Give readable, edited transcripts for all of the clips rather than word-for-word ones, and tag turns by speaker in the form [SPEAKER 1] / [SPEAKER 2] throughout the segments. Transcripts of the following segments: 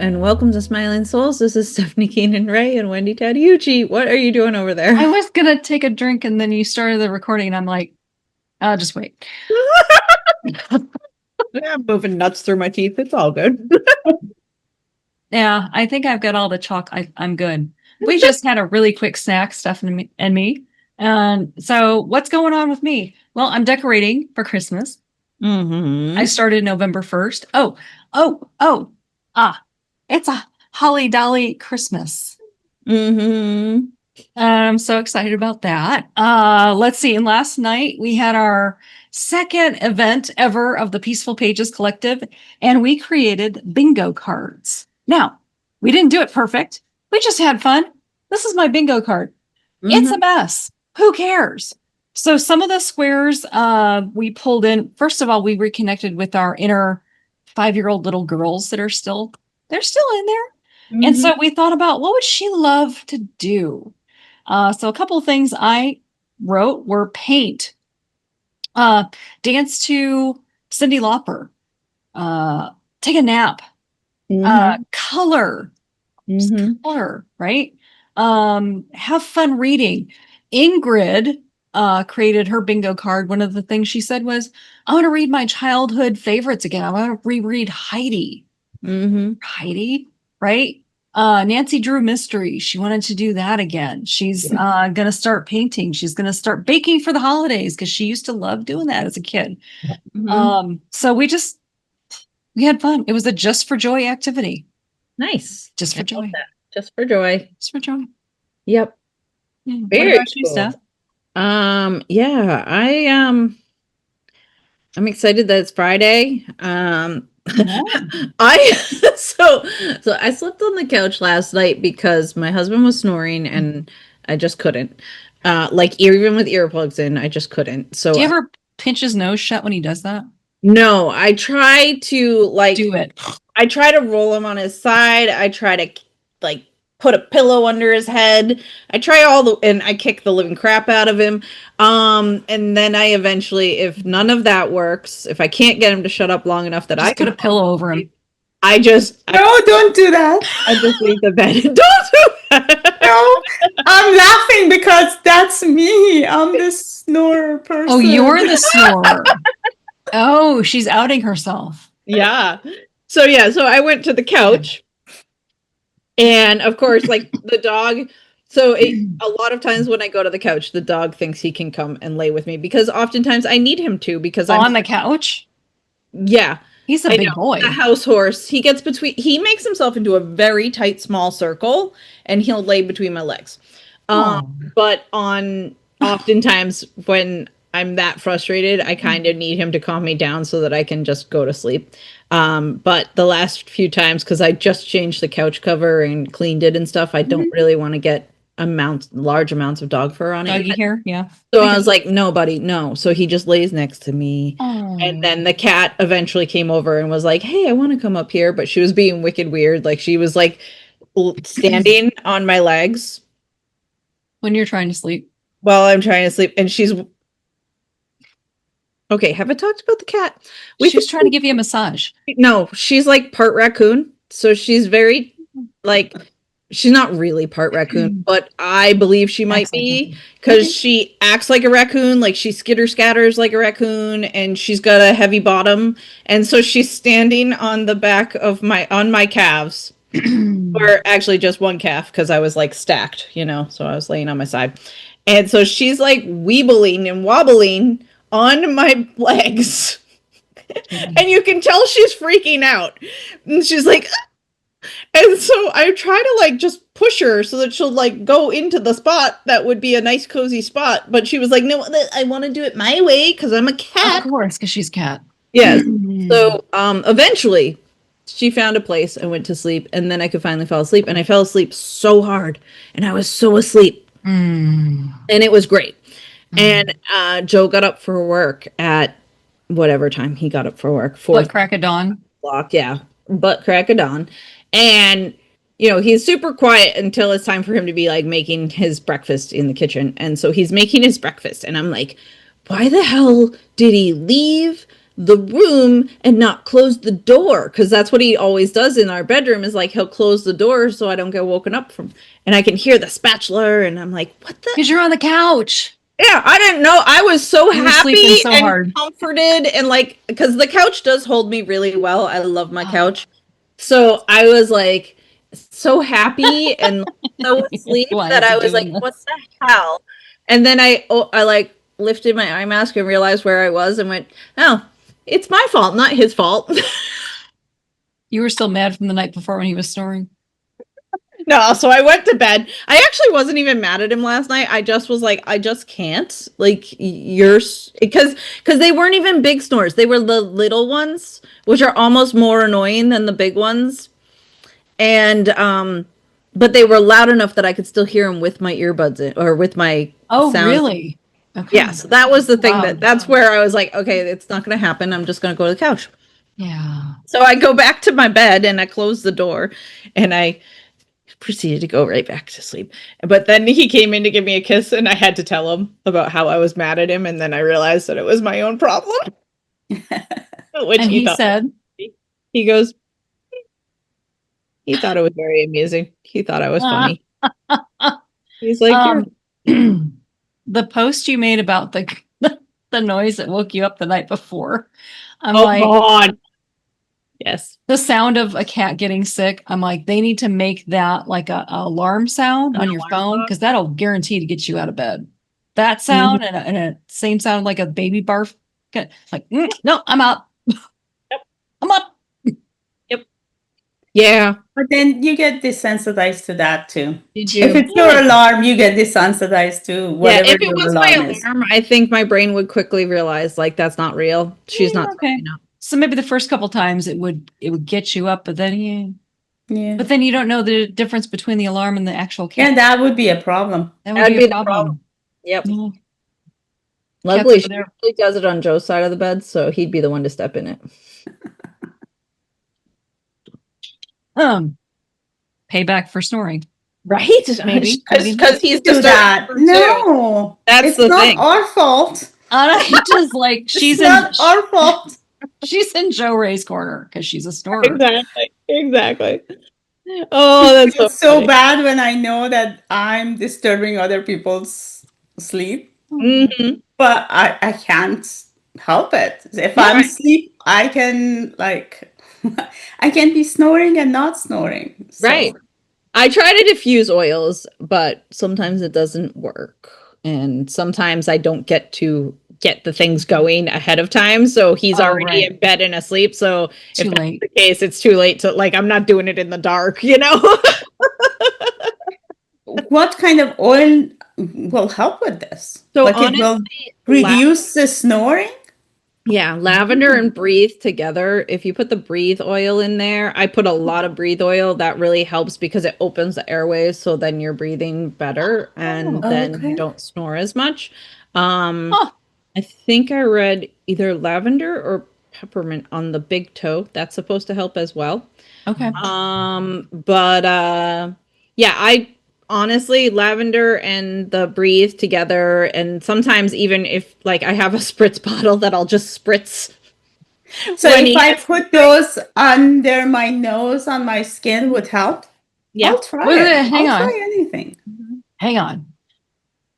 [SPEAKER 1] and welcome to Smiling Souls. This is Stephanie Keenan Ray and Wendy Tadiucci. What are you doing over there?
[SPEAKER 2] I was gonna take a drink and then you started the recording and I'm like, I'll just wait.
[SPEAKER 1] I'm moving nuts through my teeth. It's all good.
[SPEAKER 2] Yeah, I think I've got all the chalk. I'm good. We just had a really quick snack, Stephanie and me. And so what's going on with me? Well, I'm decorating for Christmas. I started November 1st. It's a holly dolly Christmas. I'm so excited about that. Let's see. And last night we had our second event ever of the Peaceful Pages Collective, and we created bingo cards. Now, we didn't do it perfect. We just had fun. This is my bingo card. It's a mess. Who cares? So some of the squares we pulled in. First of all, we reconnected with our inner 5-year-old little girls that are still in there. And so we thought about what would she love to do? So a couple of things I wrote were paint, dance to Cyndi Lauper, take a nap, color, right? Have fun reading. Ingrid created her bingo card. One of the things she said was, I want to read my childhood favorites again. I want to reread Heidi. Heidi, right? Nancy drew mystery. She wanted to do that again. She's going to start painting. She's going to start baking for the holidays because she used to love doing that as a kid. So we had fun. It was a just for joy activity.
[SPEAKER 1] Nice.
[SPEAKER 2] Just for joy.
[SPEAKER 1] Just for joy.
[SPEAKER 2] Just for joy.
[SPEAKER 1] Yep.
[SPEAKER 2] Yeah.
[SPEAKER 1] Very
[SPEAKER 2] what about you,
[SPEAKER 1] cool.
[SPEAKER 2] Steph?
[SPEAKER 1] Yeah, I'm excited that it's Friday. So I slept on the couch last night because my husband was snoring and I just couldn't. Like even with earplugs in, I just couldn't. So
[SPEAKER 2] do you ever pinch his nose shut when he does that?
[SPEAKER 1] No, I try to
[SPEAKER 2] do it.
[SPEAKER 1] I try to roll him on his side. I try to put a pillow under his head. I try and I kick the living crap out of him. And then I eventually, if none of that works, if I can't get him to shut up long enough that
[SPEAKER 2] I put a pillow over him.
[SPEAKER 1] Don't do that. I just leave the bed. Don't do that.
[SPEAKER 3] No, I'm laughing because that's me. I'm the snorer person.
[SPEAKER 2] Oh, you're the snorer. Oh, she's outing herself.
[SPEAKER 1] Yeah. So I went to the couch. And of course, like the dog. So a lot of times when I go to the couch, the dog thinks he can come and lay with me because oftentimes I need him to because I'm
[SPEAKER 2] on the couch.
[SPEAKER 1] Yeah.
[SPEAKER 2] He's a big boy.
[SPEAKER 1] A house horse. He makes himself into a very tight, small circle and he'll lay between my legs. But oftentimes when I'm that frustrated, I kind of need him to calm me down so that I can just go to sleep. But the last few times, because I just changed the couch cover and cleaned it and stuff, I don't really want to get large amounts of dog fur on it.
[SPEAKER 2] Doggy hair, yeah.
[SPEAKER 1] So I was like, no, buddy, no. So he just lays next to me. And then the cat eventually came over and was like, hey, I want to come up here. But she was being wicked weird. Like she was like standing on my legs.
[SPEAKER 2] When you're trying to sleep.
[SPEAKER 1] While I'm trying to sleep. And she's... Okay, have I talked about the cat?
[SPEAKER 2] She's trying to give you a massage.
[SPEAKER 1] No, she's like part raccoon. So she's very like... She's not really part raccoon, but I believe she might be because she acts like a raccoon, like she skitter-scatters like a raccoon, and she's got a heavy bottom. And so she's standing on the back of my calves, or actually just one calf because I was like stacked, so I was laying on my side. And so she's like weebling and wobbling on my legs. And you can tell she's freaking out. And she's like... And so I try to like just push her so that she'll like go into the spot that would be a nice cozy spot. But she was like, no, I want to do it my way because I'm a cat.
[SPEAKER 2] Of course, because she's cat.
[SPEAKER 1] Yes. So eventually she found a place and went to sleep. And then I could finally fall asleep. And I fell asleep so hard. And I was so asleep. And it was great. And Joe got up for work at whatever time he got up for work.
[SPEAKER 2] Butt crack of dawn.
[SPEAKER 1] Yeah. Butt crack of dawn. And, he's super quiet until it's time for him to be like making his breakfast in the kitchen. And so he's making his breakfast. And I'm like, why the hell did he leave the room and not close the door, because that's what he always does in our bedroom, is like he'll close the door so I don't get woken up from, and I can hear the spatula, and I'm like, what the?
[SPEAKER 2] Because you're on the couch.
[SPEAKER 1] Yeah, I didn't know. I was so
[SPEAKER 2] You were sleeping
[SPEAKER 1] happy
[SPEAKER 2] so
[SPEAKER 1] and
[SPEAKER 2] hard.
[SPEAKER 1] comforted, and like, because the couch does hold me really well. I love my couch. So I was like so happy and so asleep
[SPEAKER 2] Why
[SPEAKER 1] that
[SPEAKER 2] is he
[SPEAKER 1] I was
[SPEAKER 2] doing
[SPEAKER 1] like, what
[SPEAKER 2] this?
[SPEAKER 1] the hell? And then I like lifted my eye mask and realized where I was and went, oh, it's my fault, not his fault.
[SPEAKER 2] You were still mad from the night before when he was snoring.
[SPEAKER 1] No, so I went to bed. I actually wasn't even mad at him last night. I just was like, I just can't. Like because they weren't even big snores. They were the little ones, which are almost more annoying than the big ones. And but they were loud enough that I could still hear them with my earbuds in, or with my
[SPEAKER 2] Oh,
[SPEAKER 1] sound.
[SPEAKER 2] really? Okay.
[SPEAKER 1] Yeah, so that was the thing
[SPEAKER 2] Wow.
[SPEAKER 1] that's where I was like, okay, it's not going to happen. I'm just going to go to the couch.
[SPEAKER 2] Yeah.
[SPEAKER 1] So I go back to my bed and I close the door and I proceeded to go right back to sleep. But then he came in to give me a kiss and I had to tell him about how I was mad at him, and then I realized that it was my own problem. Which
[SPEAKER 2] And he
[SPEAKER 1] thought,
[SPEAKER 2] said,
[SPEAKER 1] he goes, he thought it was very amusing. He thought I was funny. He's like, you're
[SPEAKER 2] the post you made about the the noise that woke you up the night before. I'm
[SPEAKER 1] oh
[SPEAKER 2] like,
[SPEAKER 1] God. Yes.
[SPEAKER 2] the sound of a cat getting sick. I'm like, they need to make that like a alarm sound on your phone, because that'll guarantee to get you out of bed. That sound and a same sound like a baby barf. Like, no, I'm up.
[SPEAKER 1] Yep.
[SPEAKER 2] I'm up.
[SPEAKER 1] Yep. Yeah.
[SPEAKER 3] But then you get desensitized to that too.
[SPEAKER 1] Did
[SPEAKER 3] If
[SPEAKER 1] you?
[SPEAKER 3] it's your alarm, you get desensitized to
[SPEAKER 1] Yeah,
[SPEAKER 3] whatever
[SPEAKER 1] if it
[SPEAKER 3] your
[SPEAKER 1] was my
[SPEAKER 3] alarm is.
[SPEAKER 1] alarm, I think my brain would quickly realize like that's not real. She's not
[SPEAKER 2] Okay.
[SPEAKER 1] throwing up.
[SPEAKER 2] So maybe the first couple times it would get you up, but then
[SPEAKER 3] Yeah.
[SPEAKER 2] you don't know the difference between the alarm and the actual cat.
[SPEAKER 3] Yeah, that would be a problem.
[SPEAKER 2] That would
[SPEAKER 1] That'd
[SPEAKER 2] be
[SPEAKER 1] be
[SPEAKER 2] a
[SPEAKER 1] the
[SPEAKER 2] problem.
[SPEAKER 1] Yep.
[SPEAKER 2] Yeah.
[SPEAKER 1] Luckily,
[SPEAKER 2] Cats
[SPEAKER 1] she
[SPEAKER 2] over there.
[SPEAKER 1] usually does it on Joe's side of the bed, so he'd be the one to step in it.
[SPEAKER 2] Payback for snoring.
[SPEAKER 1] Right?
[SPEAKER 2] Maybe.
[SPEAKER 1] Because he's
[SPEAKER 3] Do
[SPEAKER 1] just
[SPEAKER 3] that. No,
[SPEAKER 1] That's
[SPEAKER 3] it's
[SPEAKER 1] the
[SPEAKER 3] not
[SPEAKER 1] thing.
[SPEAKER 3] our fault.
[SPEAKER 2] Anahita's like
[SPEAKER 3] It's
[SPEAKER 2] she's
[SPEAKER 3] not our fault.
[SPEAKER 2] she's in Joe Ray's corner because she's a snorer.
[SPEAKER 1] Exactly. Oh, that's
[SPEAKER 3] It's
[SPEAKER 1] so
[SPEAKER 3] so
[SPEAKER 1] funny.
[SPEAKER 3] bad when I know that I'm disturbing other people's sleep,
[SPEAKER 1] Mhm.
[SPEAKER 3] but I can't help it. If
[SPEAKER 2] Yeah.
[SPEAKER 3] I'm asleep, I can like I can be snoring and not snoring. So.
[SPEAKER 1] Right. I try to diffuse oils, but sometimes it doesn't work. And sometimes I don't get to get the things going ahead of time. So he's already
[SPEAKER 2] right.
[SPEAKER 1] in bed and asleep. So
[SPEAKER 2] Too
[SPEAKER 1] if that's
[SPEAKER 2] late.
[SPEAKER 1] the case, it's too late to like, I'm not doing it in the dark, you know?
[SPEAKER 3] What kind of oil will help with this?
[SPEAKER 1] So
[SPEAKER 3] like it will reduce the snoring?
[SPEAKER 1] Yeah, lavender and breathe together. If you put the breathe oil in there, I put a lot of breathe oil. That really helps because it opens the airways, so then you're breathing better and then
[SPEAKER 3] okay.
[SPEAKER 1] you don't snore as much.
[SPEAKER 2] Huh.
[SPEAKER 1] I think I read either lavender or peppermint on the big toe. That's supposed to help as well.
[SPEAKER 2] Okay.
[SPEAKER 1] But yeah, I honestly lavender and the breathe together, and sometimes even if like I have a spritz bottle that I'll just spritz.
[SPEAKER 3] So if I put those under my nose on my skin would help?
[SPEAKER 1] Yeah.
[SPEAKER 3] I'll try
[SPEAKER 2] Wait,
[SPEAKER 3] it.
[SPEAKER 2] hang
[SPEAKER 3] I'll
[SPEAKER 2] on.
[SPEAKER 3] try anything.
[SPEAKER 2] Hang on.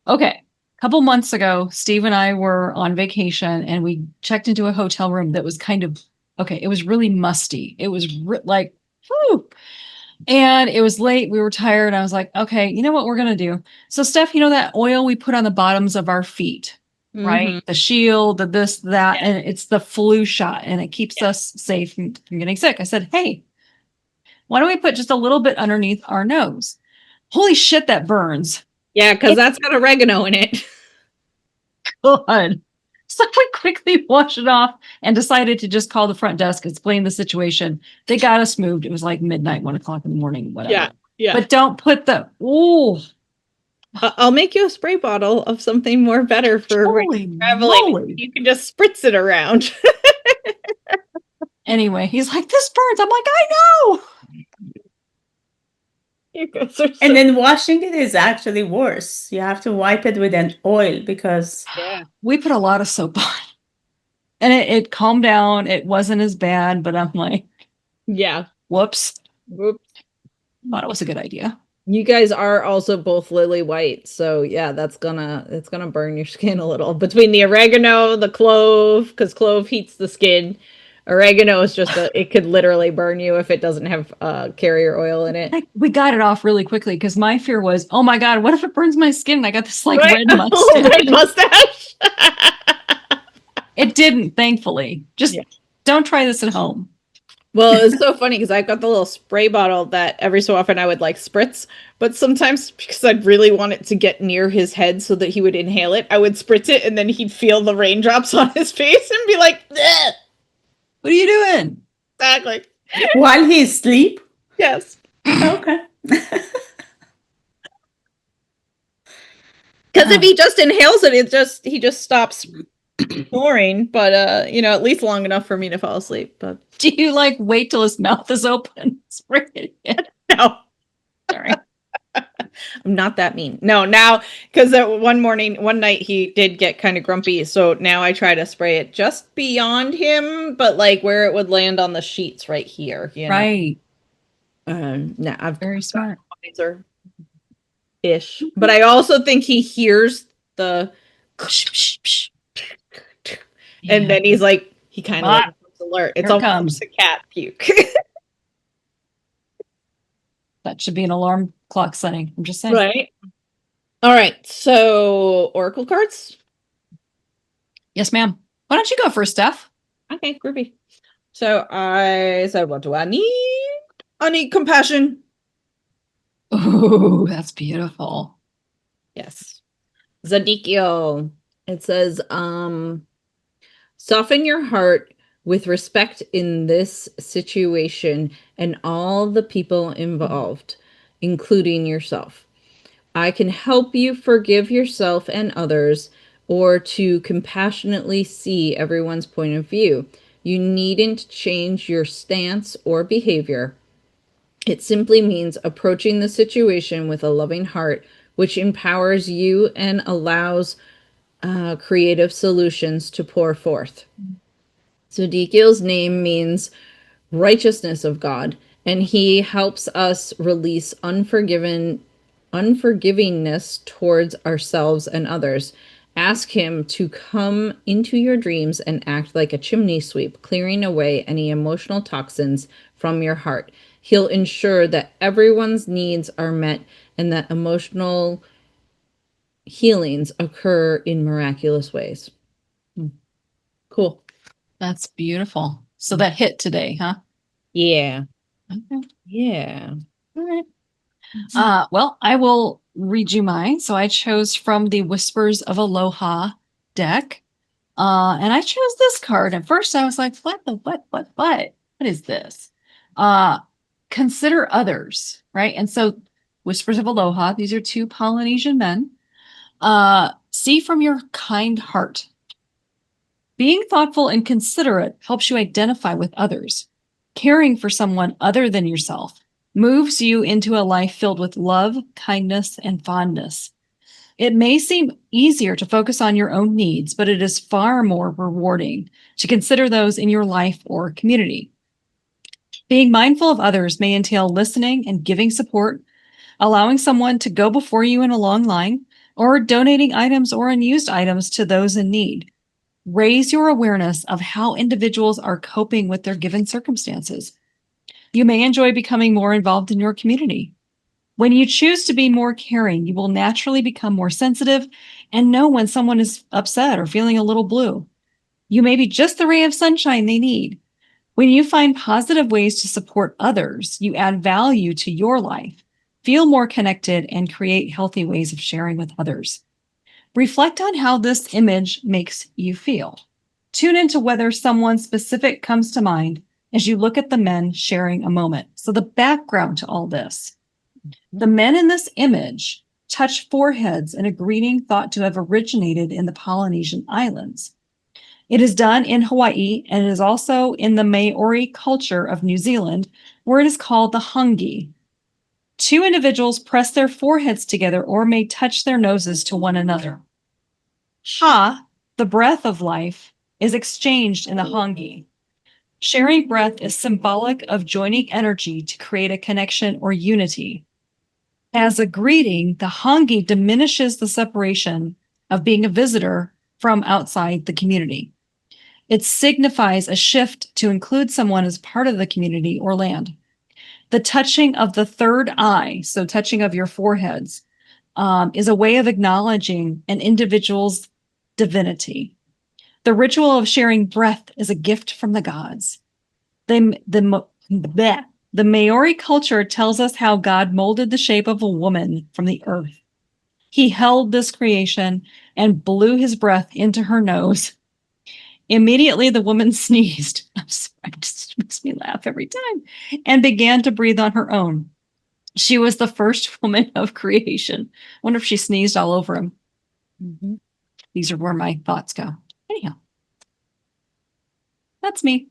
[SPEAKER 2] Okay. A couple months ago, Steve and I were on vacation and we checked into a hotel room that was kind of, it was really musty. It was like, whew. And it was late. We were tired. I was like, okay, you know what we're going to do? So, Steph, you know that oil we put on the bottoms of our feet, right? The shield, the this, that, and it's the flu shot and it keeps us safe from getting sick. I said, hey, why don't we put just a little bit underneath our nose? Holy shit, that burns.
[SPEAKER 1] Yeah, because that's got oregano in it.
[SPEAKER 2] Good. So we quickly washed it off and decided to just call the front desk, explain the situation. They got us moved. It was like midnight, 1 o'clock in the morning, whatever.
[SPEAKER 1] Yeah.
[SPEAKER 2] But don't put
[SPEAKER 1] I'll make you a spray bottle of something more better for
[SPEAKER 2] holy
[SPEAKER 1] traveling.
[SPEAKER 2] moly.
[SPEAKER 1] You can just spritz it around.
[SPEAKER 2] Anyway, he's like, this burns. I'm like, I know.
[SPEAKER 3] And then washing it is actually worse. You have to wipe it with an oil because
[SPEAKER 2] we put a lot of soap on. And it calmed down. It wasn't as bad, but I'm like,
[SPEAKER 1] Yeah.
[SPEAKER 2] whoops.
[SPEAKER 1] Whoops.
[SPEAKER 2] Thought it was a good idea.
[SPEAKER 1] You guys are also both lily white, so yeah, it's gonna burn your skin a little. Between the oregano, the clove, because clove heats the skin. Oregano is just it could literally burn you if it doesn't have carrier oil in it.
[SPEAKER 2] We got it off really quickly because my fear was, oh my God, what if it burns my skin? And I got this like
[SPEAKER 1] Right?
[SPEAKER 2] red mustache.
[SPEAKER 1] Red mustache.
[SPEAKER 2] It didn't, thankfully. Just don't try this at home.
[SPEAKER 1] Well, it's so funny because I've got the little spray bottle that every so often I would like spritz, but sometimes because I'd really want it to get near his head so that he would inhale it, I would spritz it and then he'd feel the raindrops on his face and be like, "Ugh."
[SPEAKER 2] What are you doing?
[SPEAKER 1] Exactly.
[SPEAKER 3] While he's asleep?
[SPEAKER 1] Yes.
[SPEAKER 3] Okay.
[SPEAKER 1] Because if he just inhales it, he just stops snoring, but at least long enough for me to fall asleep. But
[SPEAKER 2] Do you like wait till his mouth is open? Spray it in?
[SPEAKER 1] no.
[SPEAKER 2] Sorry.
[SPEAKER 1] I'm not that mean. No, now, because one night he did get kind of grumpy. So now I try to spray it just beyond him, but like where it would land on the sheets right here.
[SPEAKER 2] Right.
[SPEAKER 1] No, I've
[SPEAKER 2] Very smart.
[SPEAKER 1] Ish. But I also think he hears the and then he's like, he kind of like alert. It's almost a cat puke.
[SPEAKER 2] That should be an alarm clock setting. I'm just saying.
[SPEAKER 1] Right. All right. So Oracle cards.
[SPEAKER 2] Yes, ma'am. Why don't you go first, Steph?
[SPEAKER 1] Okay, groovy. So I said, what do I need? I need compassion.
[SPEAKER 2] Oh, that's beautiful.
[SPEAKER 1] Yes. Zadikio. It says, soften your heart with respect in this situation and all the people involved, including yourself. I can help you forgive yourself and others, or to compassionately see everyone's point of view. You needn't change your stance or behavior. It simply means approaching the situation with a loving heart, which empowers you and allows creative solutions to pour forth. Zodiakiel's name means righteousness of God, and he helps us release unforgivingness towards ourselves and others. Ask him to come into your dreams and act like a chimney sweep, clearing away any emotional toxins from your heart. He'll ensure that everyone's needs are met and that emotional healings occur in miraculous ways. Cool.
[SPEAKER 2] That's beautiful. So that hit today, huh?
[SPEAKER 1] Yeah.
[SPEAKER 2] Okay.
[SPEAKER 1] Yeah.
[SPEAKER 2] All right. Well, I will read you mine. So I chose from the Whispers of Aloha deck. And I chose this card. At first I was like, what is this? Consider others, right? And so Whispers of Aloha, these are two Polynesian men. See from your kind heart. Being thoughtful and considerate helps you identify with others. Caring for someone other than yourself moves you into a life filled with love, kindness, and fondness. It may seem easier to focus on your own needs, but it is far more rewarding to consider those in your life or community. Being mindful of others may entail listening and giving support, allowing someone to go before you in a long line, or donating items or unused items to those in need. Raise your awareness of how individuals are coping with their given circumstances. You may enjoy becoming more involved in your community. When you choose to be more caring, you will naturally become more sensitive and know when someone is upset or feeling a little blue. You may be just the ray of sunshine they need. When you find positive ways to support others, you add value to your life, feel more connected, and create healthy ways of sharing with others. Reflect on how this image makes you feel. Tune into whether someone specific comes to mind as you look at the men sharing a moment. So the background to all this. The men in this image touch foreheads in a greeting thought to have originated in the Polynesian islands. It is done in Hawaii and it is also in the Maori culture of New Zealand, where it is called the hungi. Two individuals press their foreheads together or may touch their noses to one another. Ha, the breath of life, is exchanged in the hangi. Sharing breath is symbolic of joining energy to create a connection or unity. As a greeting, the hangi diminishes the separation of being a visitor from outside the community. It signifies a shift to include someone as part of the community or land. The touching of the third eye, so touching of your foreheads, is a way of acknowledging an individual's divinity. The ritual of sharing breath is a gift from the gods. The Maori culture tells us how God molded the shape of a woman from the earth. He held this creation and blew his breath into her nose. Immediately, the woman sneezed. I'm sorry, it just makes me laugh every time, and began to breathe on her own. She was the first woman of creation. I wonder if she sneezed all over him. Mm-hmm. These are where my thoughts go. Anyhow, that's me.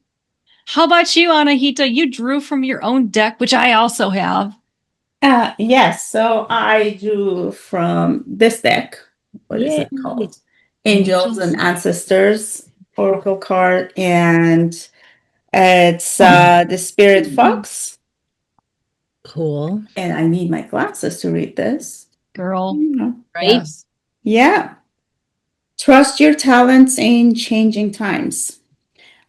[SPEAKER 2] How about you, Anahita? You drew from your own deck, which I also have.
[SPEAKER 3] Yes, so I drew from this deck. What is it called? Angels and Ancestors Oracle card, and it's the Spirit Fox.
[SPEAKER 1] Cool.
[SPEAKER 3] And I need my glasses to read this.
[SPEAKER 2] Girl,
[SPEAKER 1] right?
[SPEAKER 2] Yes.
[SPEAKER 3] Yeah. Trust your talents in changing times.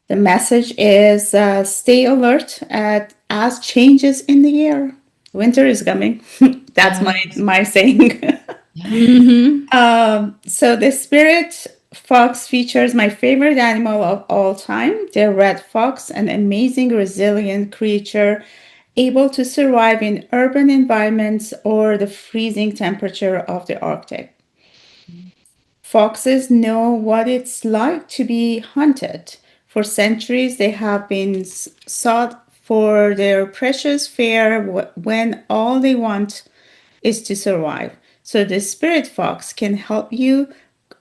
[SPEAKER 3] The message is stay alert as changes in the air. Winter is coming. That's my saying. So the spirit fox features my favorite animal of all time, the red fox, an amazing, resilient creature able to survive in urban environments or the freezing temperature of the Arctic. Foxes know what it's like to be hunted. For centuries, they have been sought for their precious fare when all they want is to survive. So the spirit fox can help you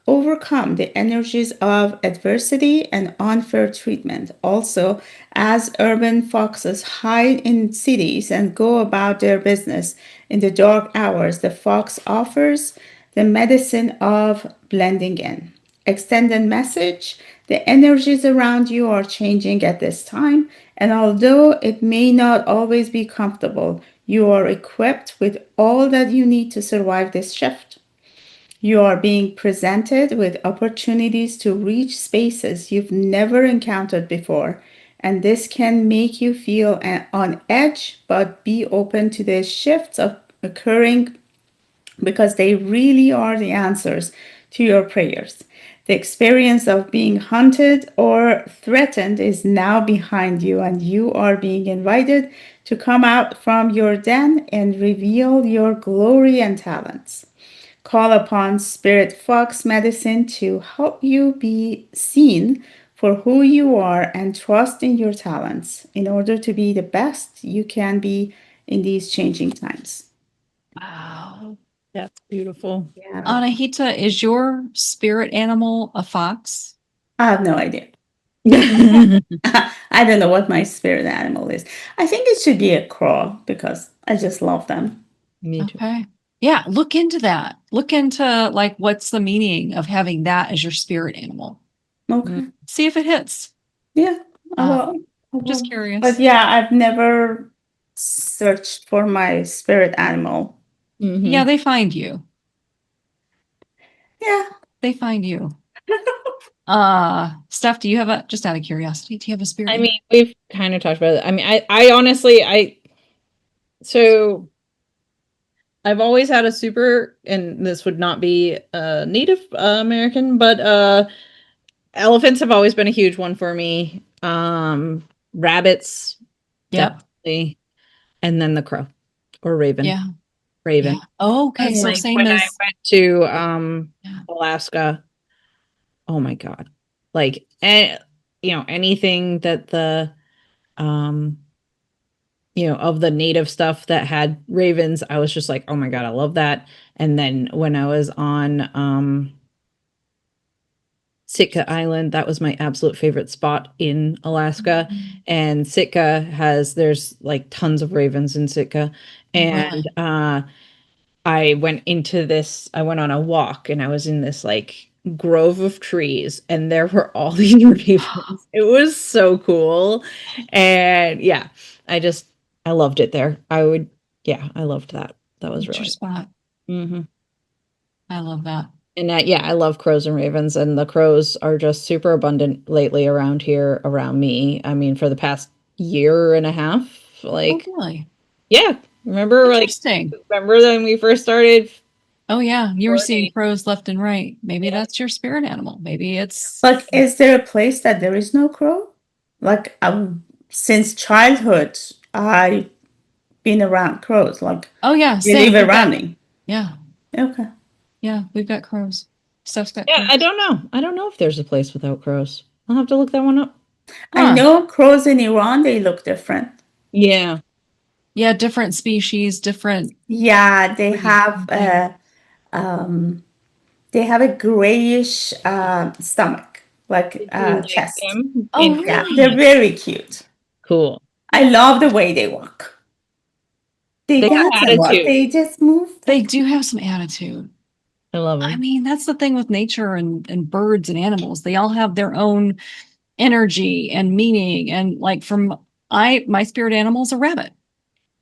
[SPEAKER 3] overcome the energies of adversity and unfair treatment. Also, as urban foxes hide in cities and go about their business in the dark hours, the fox offers the medicine of blending in. Extended message: the energies around you are changing at this time, and although it may not always be comfortable, you are equipped with all that you need to survive this shift. You are being presented with opportunities to reach spaces you've never encountered before, and this can make you feel on edge, but be open to the shifts occurring because they really are the answers to your prayers. The experience of being hunted or threatened is now behind you, and you are being invited to come out from your den and reveal your glory and talents. Call upon Spirit Fox Medicine to help you be seen for who you are and trust in your talents in order to be the best you can be in these changing times.
[SPEAKER 1] Wow. That's beautiful.
[SPEAKER 3] Yeah.
[SPEAKER 2] Anahita, is your spirit animal a fox?
[SPEAKER 3] I have no idea. I don't know what my spirit animal is. I think it should be a crow because I just love them.
[SPEAKER 1] Me too.
[SPEAKER 2] Okay. Yeah, look into that. Look into like what's the meaning of having that as your spirit animal.
[SPEAKER 3] Okay.
[SPEAKER 2] See if it hits.
[SPEAKER 3] Yeah. I will.
[SPEAKER 2] Just curious.
[SPEAKER 3] But yeah, I've never searched for my spirit animal.
[SPEAKER 2] Yeah, they find you.
[SPEAKER 3] Yeah.
[SPEAKER 2] They find you. Steph, do you have just out of curiosity, do you have a spirit?
[SPEAKER 1] I mean, we've kind of talked about it. I mean, I honestly, so I've always had a super, and this would not be Native American, but elephants have always been a huge one for me. Rabbits, definitely, and then the crow or raven.
[SPEAKER 2] Yeah.
[SPEAKER 1] Raven.
[SPEAKER 2] Yeah. Oh, okay. So
[SPEAKER 1] like
[SPEAKER 2] same
[SPEAKER 1] when
[SPEAKER 2] as
[SPEAKER 1] I went to Alaska. Oh my God. Like, anything that the of the native stuff that had ravens, I was just like, oh my God, I love that. And then when I was on Sitka Island, that was my absolute favorite spot in Alaska. And Sitka there's like tons of ravens in Sitka. And I went on a walk and I was in this like grove of trees, and there were all these ravens. It was so cool. And yeah, I loved it there. I loved that. That was
[SPEAKER 2] It's your
[SPEAKER 1] really
[SPEAKER 2] spot.
[SPEAKER 1] hmm
[SPEAKER 2] I love that.
[SPEAKER 1] And I love crows and ravens, and the crows are just super abundant lately around here, around me. I mean, for the past year and a half,
[SPEAKER 2] Oh,
[SPEAKER 1] like,
[SPEAKER 2] really?
[SPEAKER 1] yeah, remember
[SPEAKER 2] Interesting.
[SPEAKER 1] when we first started?
[SPEAKER 2] Oh, yeah. You were seeing
[SPEAKER 1] Recording?
[SPEAKER 2] crows left and right. Maybe
[SPEAKER 1] Yeah.
[SPEAKER 2] that's your spirit animal. Maybe it's,
[SPEAKER 3] Like, is there a place that there is no crow? Like, since childhood, I've been around crows. Like,
[SPEAKER 2] oh, yeah,
[SPEAKER 3] they
[SPEAKER 2] same.
[SPEAKER 3] live around me.
[SPEAKER 2] Yeah.
[SPEAKER 3] Okay.
[SPEAKER 2] Yeah. We've got crows. Stuff's got
[SPEAKER 1] Yeah,
[SPEAKER 2] crows.
[SPEAKER 1] I don't know. I don't know if there's a place without crows. I'll have to look that one up.
[SPEAKER 3] I
[SPEAKER 2] Huh.
[SPEAKER 3] know crows in Iran, they look different.
[SPEAKER 1] Yeah.
[SPEAKER 2] Yeah. Different species, different.
[SPEAKER 3] Yeah,
[SPEAKER 2] Thing.
[SPEAKER 3] they have a grayish stomach, like
[SPEAKER 1] Did you like
[SPEAKER 3] chest.
[SPEAKER 1] them?
[SPEAKER 2] Oh,
[SPEAKER 3] Yeah, they're
[SPEAKER 2] really?
[SPEAKER 3] very cute.
[SPEAKER 1] Cool.
[SPEAKER 3] I love the way they walk. They
[SPEAKER 1] They got
[SPEAKER 3] dance a lot.
[SPEAKER 1] attitude.
[SPEAKER 3] They just move.
[SPEAKER 2] They do have some attitude.
[SPEAKER 1] I love
[SPEAKER 2] I
[SPEAKER 1] them.
[SPEAKER 2] mean, that's the thing with nature and birds and animals. They all have their own energy and meaning. And like my spirit animal is a rabbit.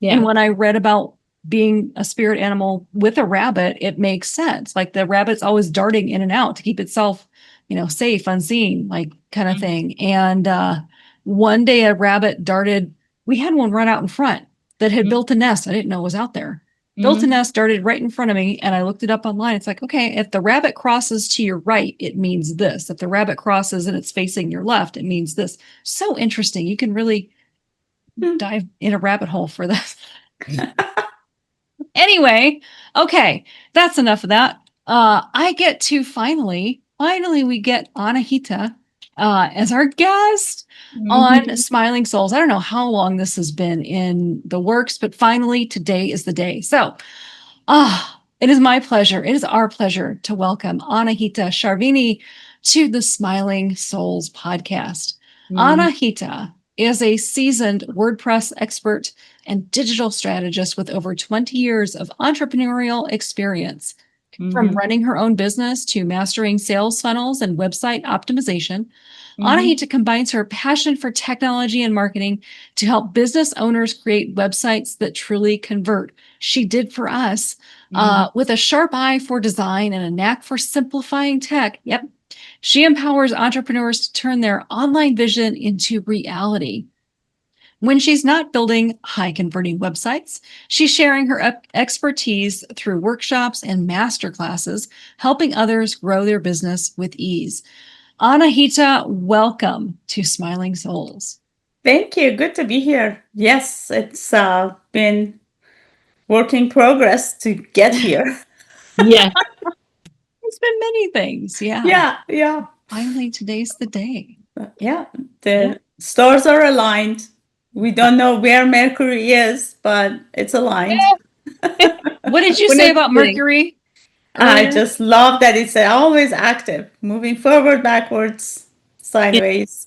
[SPEAKER 2] And
[SPEAKER 1] Yeah.
[SPEAKER 2] when I read about being a spirit animal with a rabbit, it makes sense. Like the rabbit's always darting in and out to keep itself, safe, unseen, like kind of thing. And one day a rabbit darted, we had one run out in front that had built a nest. I didn't know was out there. Built a nest, darted right in front of me, and I looked it up online. It's like, okay, if the rabbit crosses to your right, it means this. If the rabbit crosses and it's facing your left, it means this. So interesting. You can really dive in a rabbit hole for this. Anyway, okay, that's enough of that. I get to finally we get Anahita as our guest on Smiling Souls. I don't know how long this has been in the works, but finally today is the day. So, it is my pleasure. It is our pleasure to welcome Anahita Shahrvini to the Smiling Souls podcast. Anahita is a seasoned WordPress expert and digital strategist with over 20 years of entrepreneurial experience. From running her own business to mastering sales funnels and website optimization, Anahita combines her passion for technology and marketing to help business owners create websites that truly convert. She did for us with a sharp eye for design and a knack for simplifying tech. Yep. She empowers entrepreneurs to turn their online vision into reality. When she's not building high converting websites, she's sharing her expertise through workshops and masterclasses, helping others grow their business with ease. Anahita, welcome to Smiling Souls.
[SPEAKER 3] Thank you. Good to be here. Yes, it's been work in progress to get here.
[SPEAKER 1] Yeah.
[SPEAKER 2] It's been many things.
[SPEAKER 3] Yeah.
[SPEAKER 2] Finally, today's the day.
[SPEAKER 3] Yeah, the stars are aligned. We don't know where Mercury is, but it's aligned.
[SPEAKER 2] What did you
[SPEAKER 1] When
[SPEAKER 2] say
[SPEAKER 1] it's
[SPEAKER 2] about
[SPEAKER 1] sitting.
[SPEAKER 2] Mercury?
[SPEAKER 3] I
[SPEAKER 2] earlier?
[SPEAKER 3] just love that it's always active, moving forward, backwards, sideways,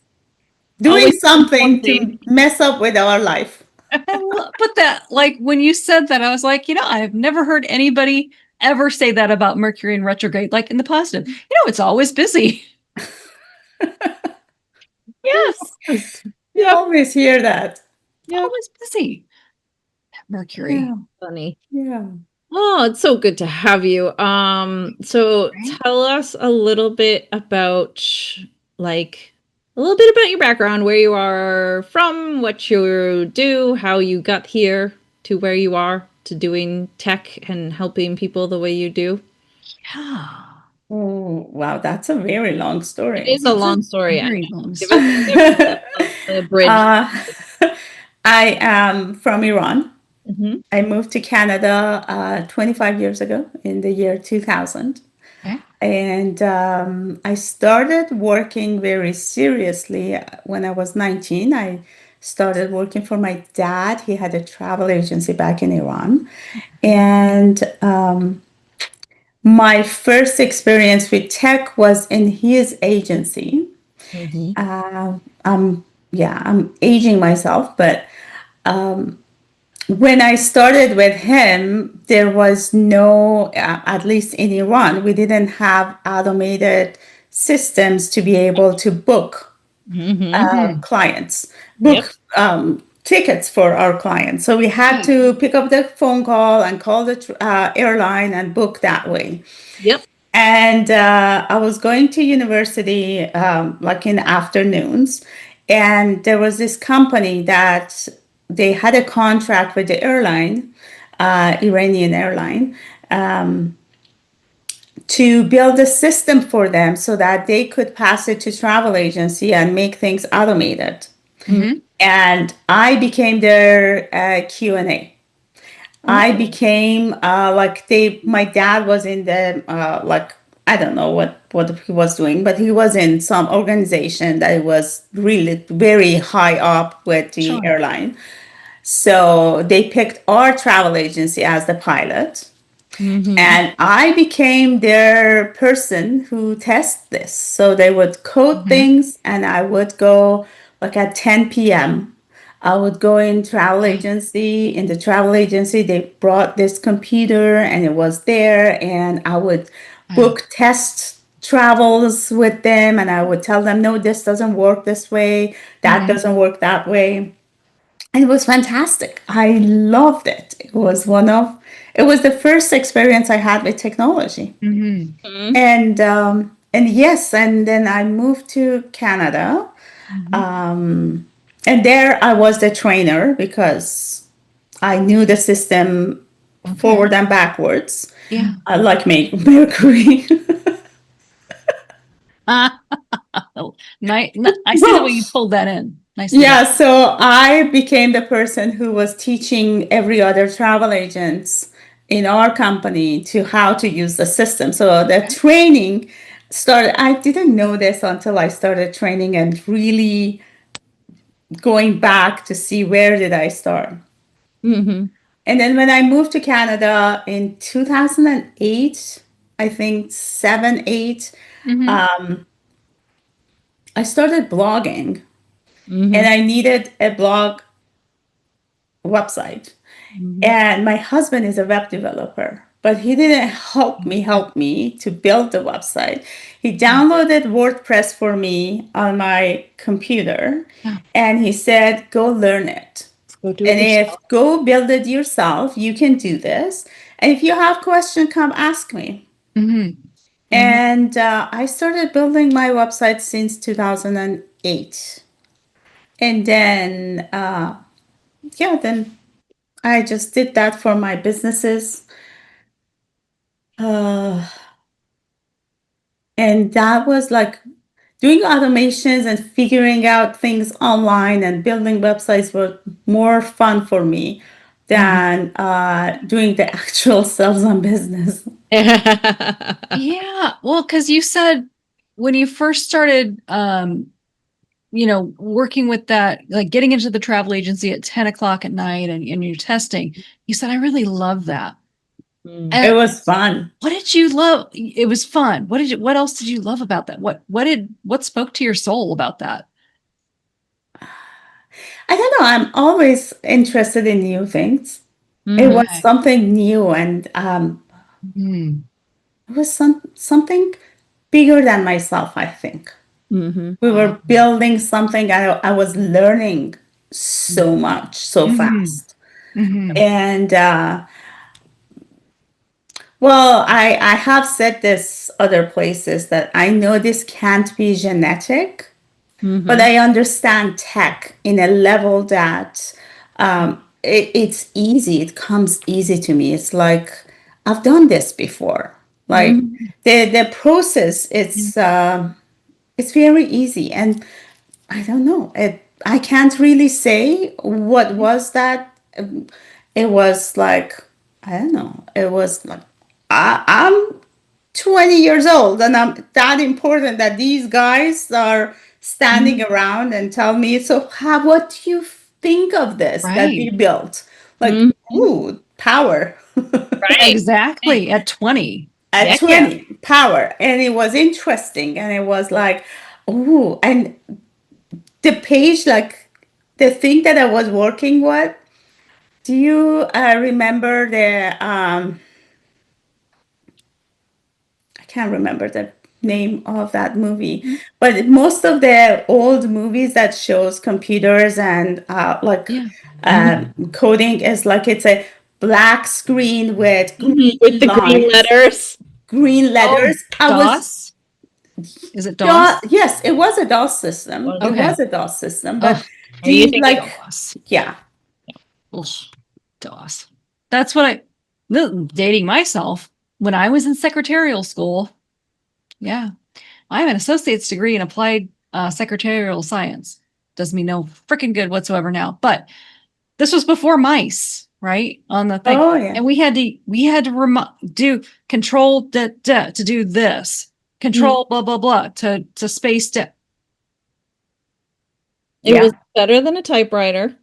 [SPEAKER 3] doing
[SPEAKER 1] Always
[SPEAKER 3] something to
[SPEAKER 1] something.
[SPEAKER 3] mess up with our life.
[SPEAKER 2] But that, like, when you said that, I was like, I've never heard anybody ever say that about Mercury in retrograde, like in the positive. It's always busy. Yes.
[SPEAKER 3] You always hear that.
[SPEAKER 1] Yeah.
[SPEAKER 2] Always busy. Mercury.
[SPEAKER 3] Yeah.
[SPEAKER 1] Funny.
[SPEAKER 3] Yeah.
[SPEAKER 1] Oh, it's so good to have you. So
[SPEAKER 2] Right?
[SPEAKER 1] tell us a little bit about your background, where you are from, what you do, how you got here to where you are, to doing tech and helping people the way you do.
[SPEAKER 2] Yeah.
[SPEAKER 3] Oh, wow, that's a very long
[SPEAKER 1] It
[SPEAKER 3] story.
[SPEAKER 1] is a long story.
[SPEAKER 2] Very long
[SPEAKER 1] Give us the bridge.
[SPEAKER 3] Uh, I am from Iran.
[SPEAKER 1] Mhm.
[SPEAKER 3] I moved to Canada 25 years ago in the year 2000.
[SPEAKER 2] Okay.
[SPEAKER 3] And I started working very seriously when I was 19. I started working for my dad. He had a travel agency back in Iran. And my first experience with tech was in his agency. I'm aging myself, but when I started with him, there was no, at least in Iran, we didn't have automated systems to be able to book clients,
[SPEAKER 1] Yep.
[SPEAKER 3] book tickets for our clients. So we had
[SPEAKER 2] Right.
[SPEAKER 3] to pick up the phone call and call the airline and book that way.
[SPEAKER 1] Yep.
[SPEAKER 3] And I was going to university like in afternoons, and there was this company that they had a contract with the airline, Iranian airline, to build a system for them so that they could pass it to travel agency and make things automated.
[SPEAKER 2] Mm-hmm.
[SPEAKER 3] And I became their Q&A. I
[SPEAKER 1] Oh.
[SPEAKER 3] became like they. My dad was in the like I don't know what he was doing, but he was in some organization that was really very high up with the
[SPEAKER 2] Sure.
[SPEAKER 3] airline. So they picked our travel agency as the pilot, and I became their person who tests this. So they would code
[SPEAKER 2] Mm-hmm.
[SPEAKER 3] things, and I would go like at 10 p.m. I would go in travel
[SPEAKER 2] Right.
[SPEAKER 3] agency. In the travel agency, they brought this computer, and it was there, and I would
[SPEAKER 2] Wow.
[SPEAKER 3] book test travels with them, and I would tell them, no, this doesn't work this way, that
[SPEAKER 2] Mm-hmm.
[SPEAKER 3] doesn't work that way. And it was fantastic. I loved it. It was the first experience I had with technology.
[SPEAKER 2] Mm-hmm.
[SPEAKER 1] Mhm.
[SPEAKER 3] And yes, and then I moved to Canada.
[SPEAKER 2] Mm-hmm.
[SPEAKER 3] And there I was the trainer because I knew the system
[SPEAKER 2] Okay.
[SPEAKER 3] forward and backwards.
[SPEAKER 2] Yeah.
[SPEAKER 3] I like Mercury.
[SPEAKER 2] Nice. I see the way you pulled that in. Nicely done.
[SPEAKER 3] Yeah, so I became the person who was teaching every other travel agents in our company to how to use the system. So the
[SPEAKER 2] Okay.
[SPEAKER 3] training started, I didn't know this until I started training and really going back to see where did I start.
[SPEAKER 1] Mhm.
[SPEAKER 3] And then when I moved to Canada in 2008, I think 7, 8,
[SPEAKER 2] Mm-hmm.
[SPEAKER 3] I started blogging and
[SPEAKER 1] Mhm.
[SPEAKER 3] I needed a blog website.
[SPEAKER 2] Mm-hmm.
[SPEAKER 3] And my husband is a web developer, but he didn't help me to build the website. He downloaded WordPress for me on my computer
[SPEAKER 2] Yeah.
[SPEAKER 3] and he said, go learn it.
[SPEAKER 1] Go do it
[SPEAKER 3] And if
[SPEAKER 1] yourself.
[SPEAKER 3] go build it yourself, you can do this. And if you have question, come ask me.
[SPEAKER 2] Mm-hmm. Mm-hmm.
[SPEAKER 3] And I started building my website since 2008. And then, yeah, then I just did that for my businesses. Uh, and that was like doing automations and figuring out things online and building websites were more fun for me
[SPEAKER 2] Mm-hmm.
[SPEAKER 3] than doing the actual sales and business.
[SPEAKER 2] Yeah. Well, because you said when you first started, working with that, like getting into the travel agency at 10 o'clock at night and you're testing, you said, I really love that.
[SPEAKER 1] Mm.
[SPEAKER 3] It
[SPEAKER 2] And
[SPEAKER 3] was fun.
[SPEAKER 2] what did you love? It was fun. What else did you love about that? What spoke to your soul about that?
[SPEAKER 3] I don't know. I'm always interested in new things. It
[SPEAKER 1] Mhm.
[SPEAKER 3] was
[SPEAKER 2] Okay.
[SPEAKER 3] something new, and
[SPEAKER 2] Hmm.
[SPEAKER 3] it was something bigger than myself. I think
[SPEAKER 1] Mhm.
[SPEAKER 3] we
[SPEAKER 2] Wow.
[SPEAKER 3] were building something. I was learning so much so
[SPEAKER 2] Mm-hmm.
[SPEAKER 3] fast,
[SPEAKER 2] Mm-hmm.
[SPEAKER 3] and well, I have said this other places that I know this can't be genetic, but
[SPEAKER 1] Mhm.
[SPEAKER 3] I understand tech in a level that it's easy. It comes easy to me. It's like I've done this before. Like
[SPEAKER 1] Mhm.
[SPEAKER 3] the process, it's very easy, and I don't know. I can't really say what was that. It was like I don't know. It was like I'm 20 years old and I'm that important that these guys are standing around and tell me, so how, what do you think of this that we
[SPEAKER 2] Right.
[SPEAKER 3] built? Like,
[SPEAKER 1] Mhm.
[SPEAKER 3] ooh, power.
[SPEAKER 1] Right. Right.
[SPEAKER 2] Exactly. At 20.
[SPEAKER 3] At
[SPEAKER 1] Heck yeah.
[SPEAKER 3] 20, power. And it was interesting. And it was like, ooh, and the page, like the thing that I was working with, Do you remember the I can't remember the name of that movie, but most of the old movies that shows computers and
[SPEAKER 2] Yeah.
[SPEAKER 3] coding is like it's a black screen with green
[SPEAKER 1] With the green
[SPEAKER 3] lines,
[SPEAKER 1] letters.
[SPEAKER 3] green
[SPEAKER 2] Oh,
[SPEAKER 3] letters. I was
[SPEAKER 2] DOS? Is it DOS?
[SPEAKER 3] yes, it was a DOS system. It
[SPEAKER 2] Okay.
[SPEAKER 3] was a DOS system,
[SPEAKER 2] Ugh,
[SPEAKER 3] but
[SPEAKER 1] Are
[SPEAKER 3] do
[SPEAKER 1] you
[SPEAKER 3] you
[SPEAKER 1] thinking
[SPEAKER 3] like
[SPEAKER 2] DOS.
[SPEAKER 3] yeah.
[SPEAKER 2] Ugh, DOS. That's what dating myself when I was in secretarial school. Yeah. I have an associate's degree in applied secretarial science. Does me no freaking good whatsoever now. But this was before mice, right? On the thing.
[SPEAKER 3] Oh yeah.
[SPEAKER 2] And we had to do control to do this. Control blah blah blah to space
[SPEAKER 1] It
[SPEAKER 3] Yeah.
[SPEAKER 1] was better than a typewriter.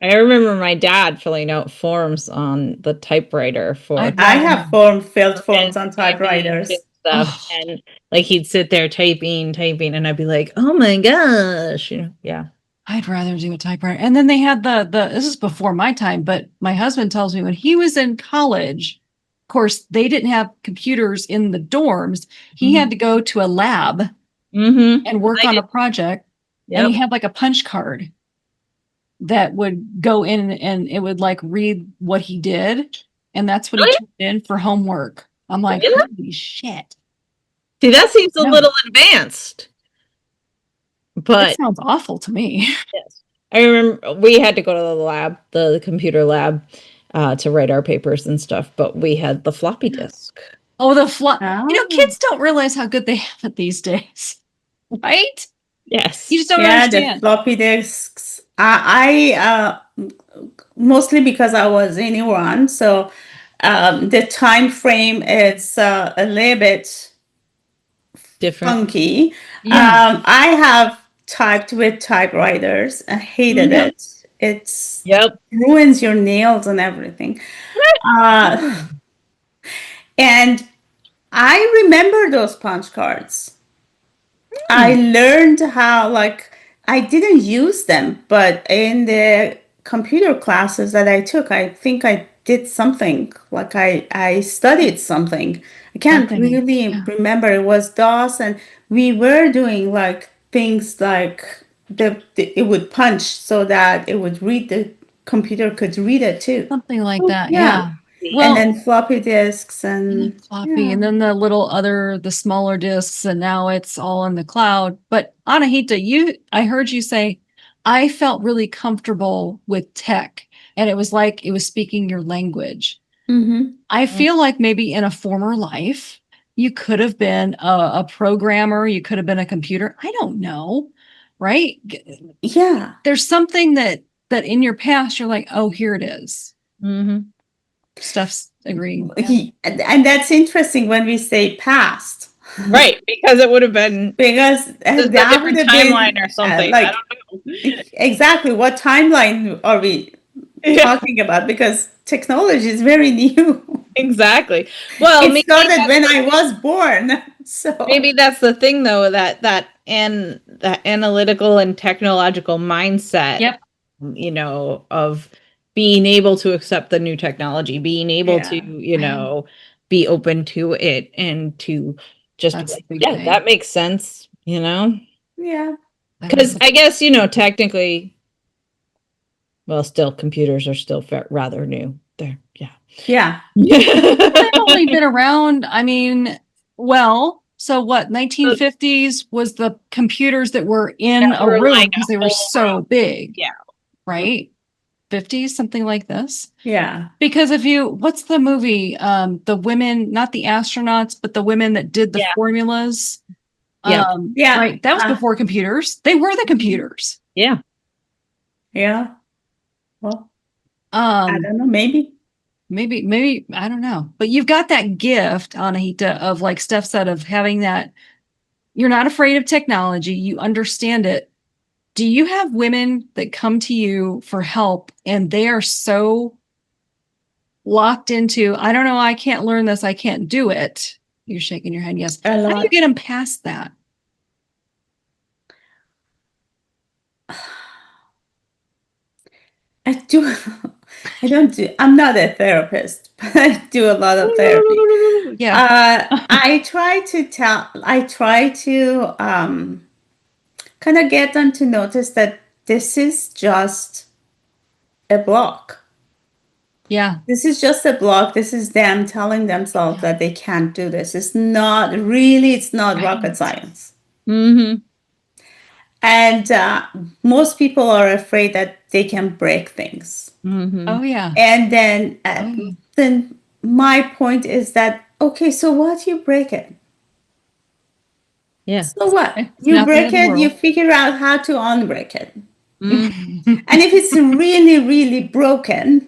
[SPEAKER 1] I remember my dad filling out forms on the typewriter for
[SPEAKER 2] I'd
[SPEAKER 3] I
[SPEAKER 2] rather
[SPEAKER 3] have filled forms on typewriters.
[SPEAKER 1] and stuff,
[SPEAKER 2] Ugh.
[SPEAKER 1] and like he'd sit there typing, and I'd be like, "Oh my gosh!" Yeah.
[SPEAKER 2] I'd rather do a typewriter. And then they had the this is before my time, but my husband tells me when he was in college, of course, they didn't have computers in the dorms. He had to go to a lab
[SPEAKER 1] Mm-hmm.
[SPEAKER 2] and work on a project. And he had like a punch card that would go in and it would like read what he did. And that's what he turned in for homework. I'm like,
[SPEAKER 1] Really?
[SPEAKER 2] holy shit.
[SPEAKER 1] See, that seems a
[SPEAKER 2] No.
[SPEAKER 1] little advanced,
[SPEAKER 2] That
[SPEAKER 1] but
[SPEAKER 2] sounds awful to me.
[SPEAKER 1] yes, I remember we had to go to the lab, the computer lab, to write our papers and stuff. But we had the floppy disk.
[SPEAKER 2] Oh, the flop.
[SPEAKER 3] Oh.
[SPEAKER 2] You know, kids don't realize how good they have it these days. Right?
[SPEAKER 1] Yes.
[SPEAKER 2] You just don't
[SPEAKER 3] Yeah, the
[SPEAKER 2] understand.
[SPEAKER 3] floppy disks. I mostly because I was in Iran, so the time frame is a little bit
[SPEAKER 1] Different.
[SPEAKER 3] funky.
[SPEAKER 2] Yeah.
[SPEAKER 3] I have typed with typewriters. I hated
[SPEAKER 1] Yep.
[SPEAKER 3] it. It's
[SPEAKER 1] Yep.
[SPEAKER 3] ruins your nails and everything. And I remember those punch cards. I learned how, like, I didn't use them, but in the computer classes that I took, I think I did something. Like, I studied something. I can't
[SPEAKER 2] Something,
[SPEAKER 3] really
[SPEAKER 2] yeah.
[SPEAKER 3] remember. It was DOS, and we were doing like things like it would punch so that it would read, the computer could read it too.
[SPEAKER 2] Something like that.
[SPEAKER 3] Yeah.
[SPEAKER 2] Yeah.
[SPEAKER 3] And
[SPEAKER 2] Well,
[SPEAKER 3] then floppy disks and
[SPEAKER 2] floppy, and then the smaller discs, and now it's all in the cloud. But Anahita, I heard you say, I felt really comfortable with tech, and it was like it was speaking your language.
[SPEAKER 3] Mhm.
[SPEAKER 2] I feel like maybe in a former life, you could have been a programmer, you could have been a computer. I don't know, right?
[SPEAKER 3] Yeah.
[SPEAKER 2] There's something that in your past you're like, oh, here it is.
[SPEAKER 1] Mm-hmm.
[SPEAKER 2] Steph's agreeing.
[SPEAKER 3] And that's interesting when we say past.
[SPEAKER 1] Right, because it would have been
[SPEAKER 3] Because
[SPEAKER 1] just a
[SPEAKER 3] that would
[SPEAKER 1] different
[SPEAKER 3] have been
[SPEAKER 1] timeline or something.
[SPEAKER 3] like
[SPEAKER 1] I don't know.
[SPEAKER 3] exactly what timeline are we
[SPEAKER 1] Yeah,
[SPEAKER 3] talking about? Because technology is very new.
[SPEAKER 1] exactly. Well,
[SPEAKER 3] It started when I was born. So
[SPEAKER 1] maybe that's the thing, though, that that analytical and technological mindset.
[SPEAKER 2] Yep.
[SPEAKER 1] Of being able to accept the new technology, being able to, be open to it, and to just
[SPEAKER 2] That's
[SPEAKER 1] be like,
[SPEAKER 2] the big
[SPEAKER 1] yeah,
[SPEAKER 2] thing.
[SPEAKER 1] that makes sense.
[SPEAKER 3] yeah.
[SPEAKER 1] Because I guess technically, well, still computers are still rather new. There, yeah.
[SPEAKER 3] Yeah.
[SPEAKER 2] They've only been around. I mean, well, so what? 1950s was the computers that were in
[SPEAKER 1] That
[SPEAKER 2] a
[SPEAKER 1] were
[SPEAKER 2] room
[SPEAKER 1] like
[SPEAKER 2] because
[SPEAKER 1] a
[SPEAKER 2] they were
[SPEAKER 1] whole
[SPEAKER 2] so big.
[SPEAKER 1] Yeah.
[SPEAKER 2] Right? 50s, something like this.
[SPEAKER 3] Yeah.
[SPEAKER 2] Because what's the movie? The women, not the astronauts, but the women that did the formulas.
[SPEAKER 1] Yeah.
[SPEAKER 3] Yeah.
[SPEAKER 2] Right. That was before computers. They were the computers.
[SPEAKER 1] Yeah.
[SPEAKER 3] Yeah. Well, I don't know, maybe.
[SPEAKER 2] Maybe, I don't know. But you've got that gift, Anahita, of like Steph said, of having that. You're not afraid of technology. You understand it. Do you have women that come to you for help and they are so locked into, I don't know, I can't learn this, I can't do it? You're shaking your head. Yes.
[SPEAKER 3] A
[SPEAKER 2] How do you
[SPEAKER 3] lot.
[SPEAKER 2] get them past that?
[SPEAKER 3] I do. I don't do. I'm not a therapist, but I do a lot of therapy.
[SPEAKER 2] Yeah.
[SPEAKER 3] I try to tell. I try to kind of get them to notice that this is just a block.
[SPEAKER 2] Yeah.
[SPEAKER 3] This is just a block. This is them telling themselves that they can't do this. It's not really. It's not rocket science.
[SPEAKER 1] Mm-hmm.
[SPEAKER 3] And most people are afraid that they can break things.
[SPEAKER 1] Mm-hmm.
[SPEAKER 2] Oh, yeah.
[SPEAKER 3] And then,
[SPEAKER 2] yeah.
[SPEAKER 3] then my point is that, okay, so what? You break it.
[SPEAKER 1] Yeah.
[SPEAKER 3] So what?
[SPEAKER 2] It's
[SPEAKER 3] You
[SPEAKER 2] not the
[SPEAKER 3] break
[SPEAKER 2] end of the
[SPEAKER 3] it, you
[SPEAKER 2] world.
[SPEAKER 3] figure out how to unbreak it.
[SPEAKER 1] Mm-hmm.
[SPEAKER 3] And if it's really, really broken,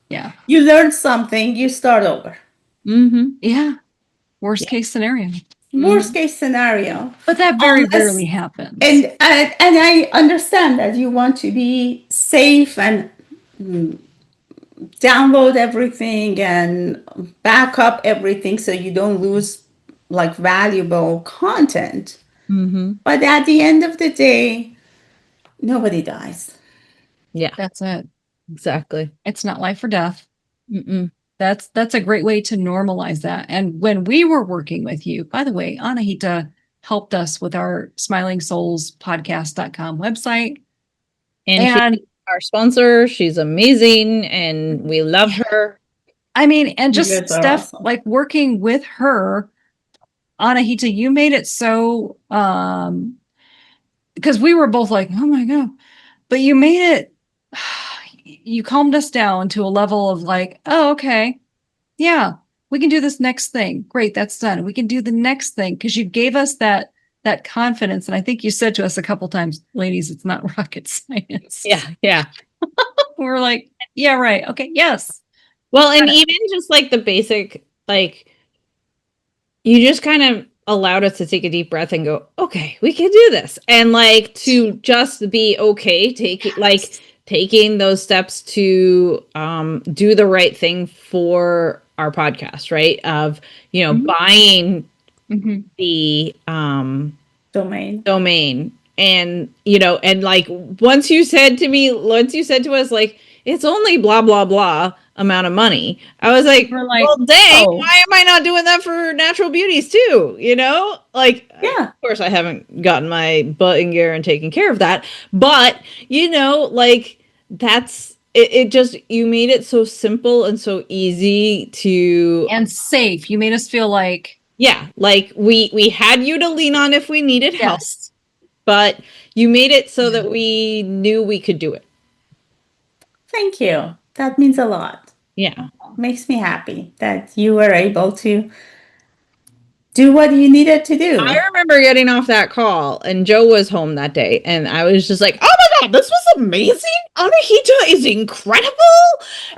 [SPEAKER 2] Yeah.
[SPEAKER 3] you learn something, you start over.
[SPEAKER 1] Mm-hmm.
[SPEAKER 2] Yeah. Worst case scenario.
[SPEAKER 3] Worst case scenario.
[SPEAKER 2] But that very
[SPEAKER 3] Unless-
[SPEAKER 2] rarely happens.
[SPEAKER 3] And I understand that you want to be safe and download everything and back up everything so you don't lose like valuable content.
[SPEAKER 1] Mm-hmm.
[SPEAKER 3] But at the end of the day, nobody dies.
[SPEAKER 1] Yeah,
[SPEAKER 2] That's it.
[SPEAKER 1] exactly.
[SPEAKER 2] It's not life or death.
[SPEAKER 1] Mm-mm.
[SPEAKER 2] That's a great way to normalize that. And when we were working with you, by the way, Anahita helped us with our smilingsoulspodcast.com website.
[SPEAKER 1] And she's our sponsor. She's amazing, and we love her.
[SPEAKER 2] I mean, and
[SPEAKER 3] You
[SPEAKER 2] just
[SPEAKER 3] guys are
[SPEAKER 2] stuff
[SPEAKER 3] awesome.
[SPEAKER 2] like working with her, Anahita, you made it so because we were both like, oh my God. But you made it, you calmed us down to a level of like, oh, okay. Yeah, we can do this next thing. Great, that's done. We can do the next thing because you gave us that confidence. And I think you said to us a couple times, ladies, it's not rocket science.
[SPEAKER 1] Yeah.
[SPEAKER 2] We're like, yeah, right. Okay, yes.
[SPEAKER 1] Well, and even just like the basic, like, you just kind of allowed us to take a deep breath and go, okay, we can do this. And like to just be okay taking those steps to do the right thing for our podcast, right? Of, buying the domain. And and like once you said to us like it's only blah blah blah amount of money, I was like,
[SPEAKER 2] We're like,
[SPEAKER 1] well dang,
[SPEAKER 2] oh.
[SPEAKER 1] why am I not doing that for natural beauties too? Like,
[SPEAKER 3] Yeah.
[SPEAKER 1] of course I haven't gotten my butt in gear and taken care of that, but like that's it just, you made it so simple and so easy to
[SPEAKER 2] And safe. You made us feel like,
[SPEAKER 1] yeah, like we had you to lean on if we needed help,
[SPEAKER 2] yes.
[SPEAKER 1] but you made it so that we knew we could do it.
[SPEAKER 3] Thank you. That means a lot.
[SPEAKER 1] Yeah.
[SPEAKER 3] Makes me happy that you were able to do what you needed to do.
[SPEAKER 1] I remember getting off that call and Joe was home that day and I was just like, oh my God, this was amazing. Anahita is incredible.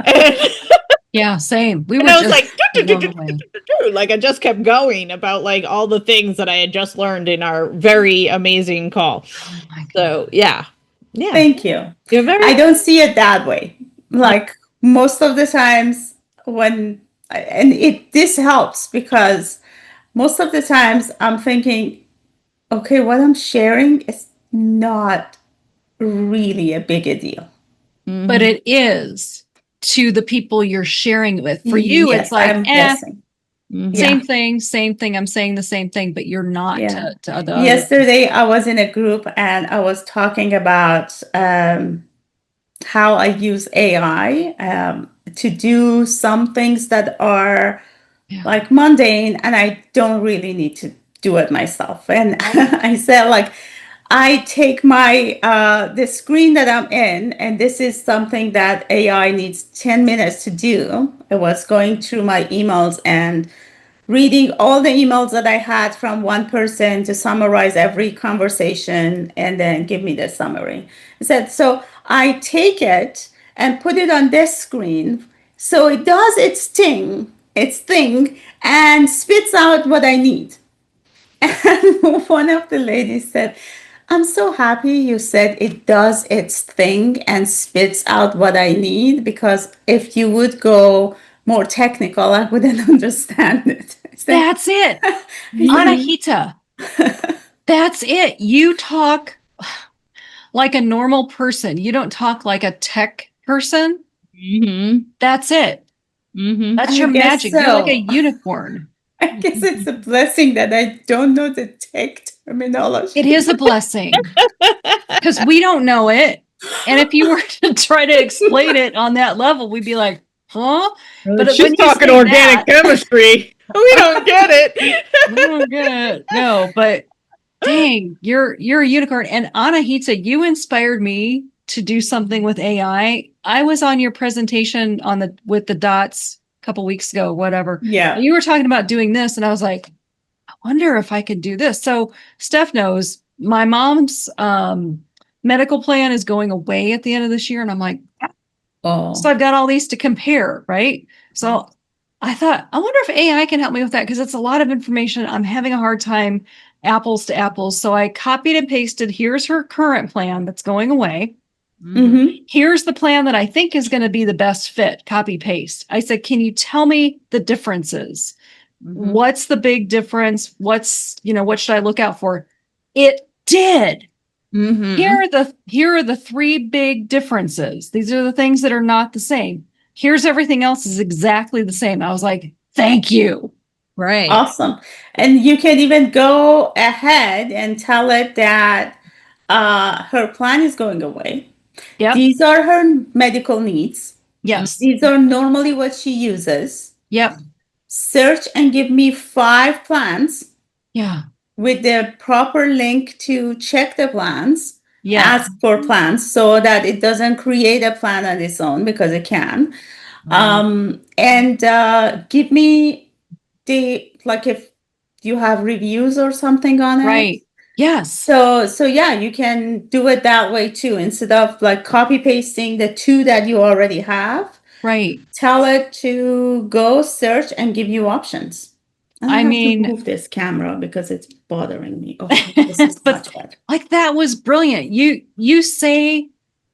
[SPEAKER 1] And
[SPEAKER 2] Yeah, same. We were
[SPEAKER 1] I was
[SPEAKER 2] just
[SPEAKER 1] like I just kept going about like all the things that I had just learned in our very amazing call.
[SPEAKER 2] Oh my God.
[SPEAKER 1] So yeah.
[SPEAKER 3] Thank you.
[SPEAKER 1] You're very
[SPEAKER 3] I don't see it that way. Like most of the times this helps because most of the times I'm thinking, okay, what I'm sharing is not really a big a deal.
[SPEAKER 2] But it is to the people you're sharing it with. For you,
[SPEAKER 3] Yes,
[SPEAKER 2] it's like,
[SPEAKER 3] I'm guessing.
[SPEAKER 2] same thing. I'm saying the same thing, but you're not
[SPEAKER 3] Yeah.
[SPEAKER 2] to other.
[SPEAKER 3] Yesterday, I was in a group and I was talking about how I use AI to do some things that are like mundane and I don't really need to do it myself. And I said, like, I take my the screen that I'm in, and this is something that AI needs 10 minutes to do. I was going through my emails and reading all the emails that I had from one person to summarize every conversation and then give me the summary. I said, so I take it and put it on this screen so it does its thing, and spits out what I need. And one of the ladies said, I'm so happy you said it does its thing and spits out what I need, because if you would go more technical, I wouldn't understand it.
[SPEAKER 2] That's it. Anahita. That's it. You talk like a normal person. You don't talk like a tech person,
[SPEAKER 1] Mm-hmm.
[SPEAKER 2] that's it.
[SPEAKER 1] Mm-hmm.
[SPEAKER 2] That's
[SPEAKER 3] I
[SPEAKER 2] your
[SPEAKER 3] guess
[SPEAKER 2] magic. You're like a
[SPEAKER 3] so.
[SPEAKER 2] unicorn.
[SPEAKER 3] I guess it's a blessing that I don't know the tech terminology.
[SPEAKER 2] It is a blessing because we don't know it. And if you were to try to explain it on that level, we'd be like, huh? But
[SPEAKER 1] She's
[SPEAKER 2] when you
[SPEAKER 1] talking
[SPEAKER 2] say
[SPEAKER 1] organic
[SPEAKER 2] that,
[SPEAKER 1] chemistry. We don't get it.
[SPEAKER 2] we don't get it. No, but dang, you're a unicorn. And Anahita, you inspired me to do something with AI. I was on your presentation on the with the dots a couple weeks ago, whatever.
[SPEAKER 3] Yeah.
[SPEAKER 2] And you were talking about doing this, and I was like, I wonder if I could do this. So Steph knows my mom's medical plan is going away at the end of this year, and I'm like, so
[SPEAKER 3] Oh.
[SPEAKER 2] I've got all these to compare, right? So I thought, I wonder if AI can help me with that because it's a lot of information. I'm having a hard time apples to apples. So I copied and pasted. Here's her current plan that's going away.
[SPEAKER 3] Mm-hmm.
[SPEAKER 2] Here's the plan that I think is going to be the best fit. Copy paste. I said, can you tell me the differences?
[SPEAKER 1] Mm-hmm.
[SPEAKER 2] What's the big difference? What should I look out for? It did.
[SPEAKER 1] Mm-hmm.
[SPEAKER 2] Here are the three big differences. These are the things that are not the same. Here's everything else is exactly the same. I was like, thank you.
[SPEAKER 1] Right.
[SPEAKER 3] Awesome. And you can even go ahead and tell it that her plan is going away.
[SPEAKER 2] Yep.
[SPEAKER 3] These are her medical needs.
[SPEAKER 2] Yes.
[SPEAKER 3] These are normally what she uses.
[SPEAKER 2] Yep.
[SPEAKER 3] Search and give me 5 plans
[SPEAKER 2] Yeah.
[SPEAKER 3] with the proper link to check the plans.
[SPEAKER 2] Yeah.
[SPEAKER 3] Ask for plans so that it doesn't create a plan on its own because it can. And give me if you have reviews or something on it.
[SPEAKER 2] Right. Yes.
[SPEAKER 3] So yeah, you can do it that way too. Instead of like copy pasting the 2 that you already have,
[SPEAKER 2] Right.
[SPEAKER 3] tell it to go search and give you options. I have to move this camera because it's bothering me. Okay, this is
[SPEAKER 2] but
[SPEAKER 3] much better.
[SPEAKER 2] like that was brilliant. You say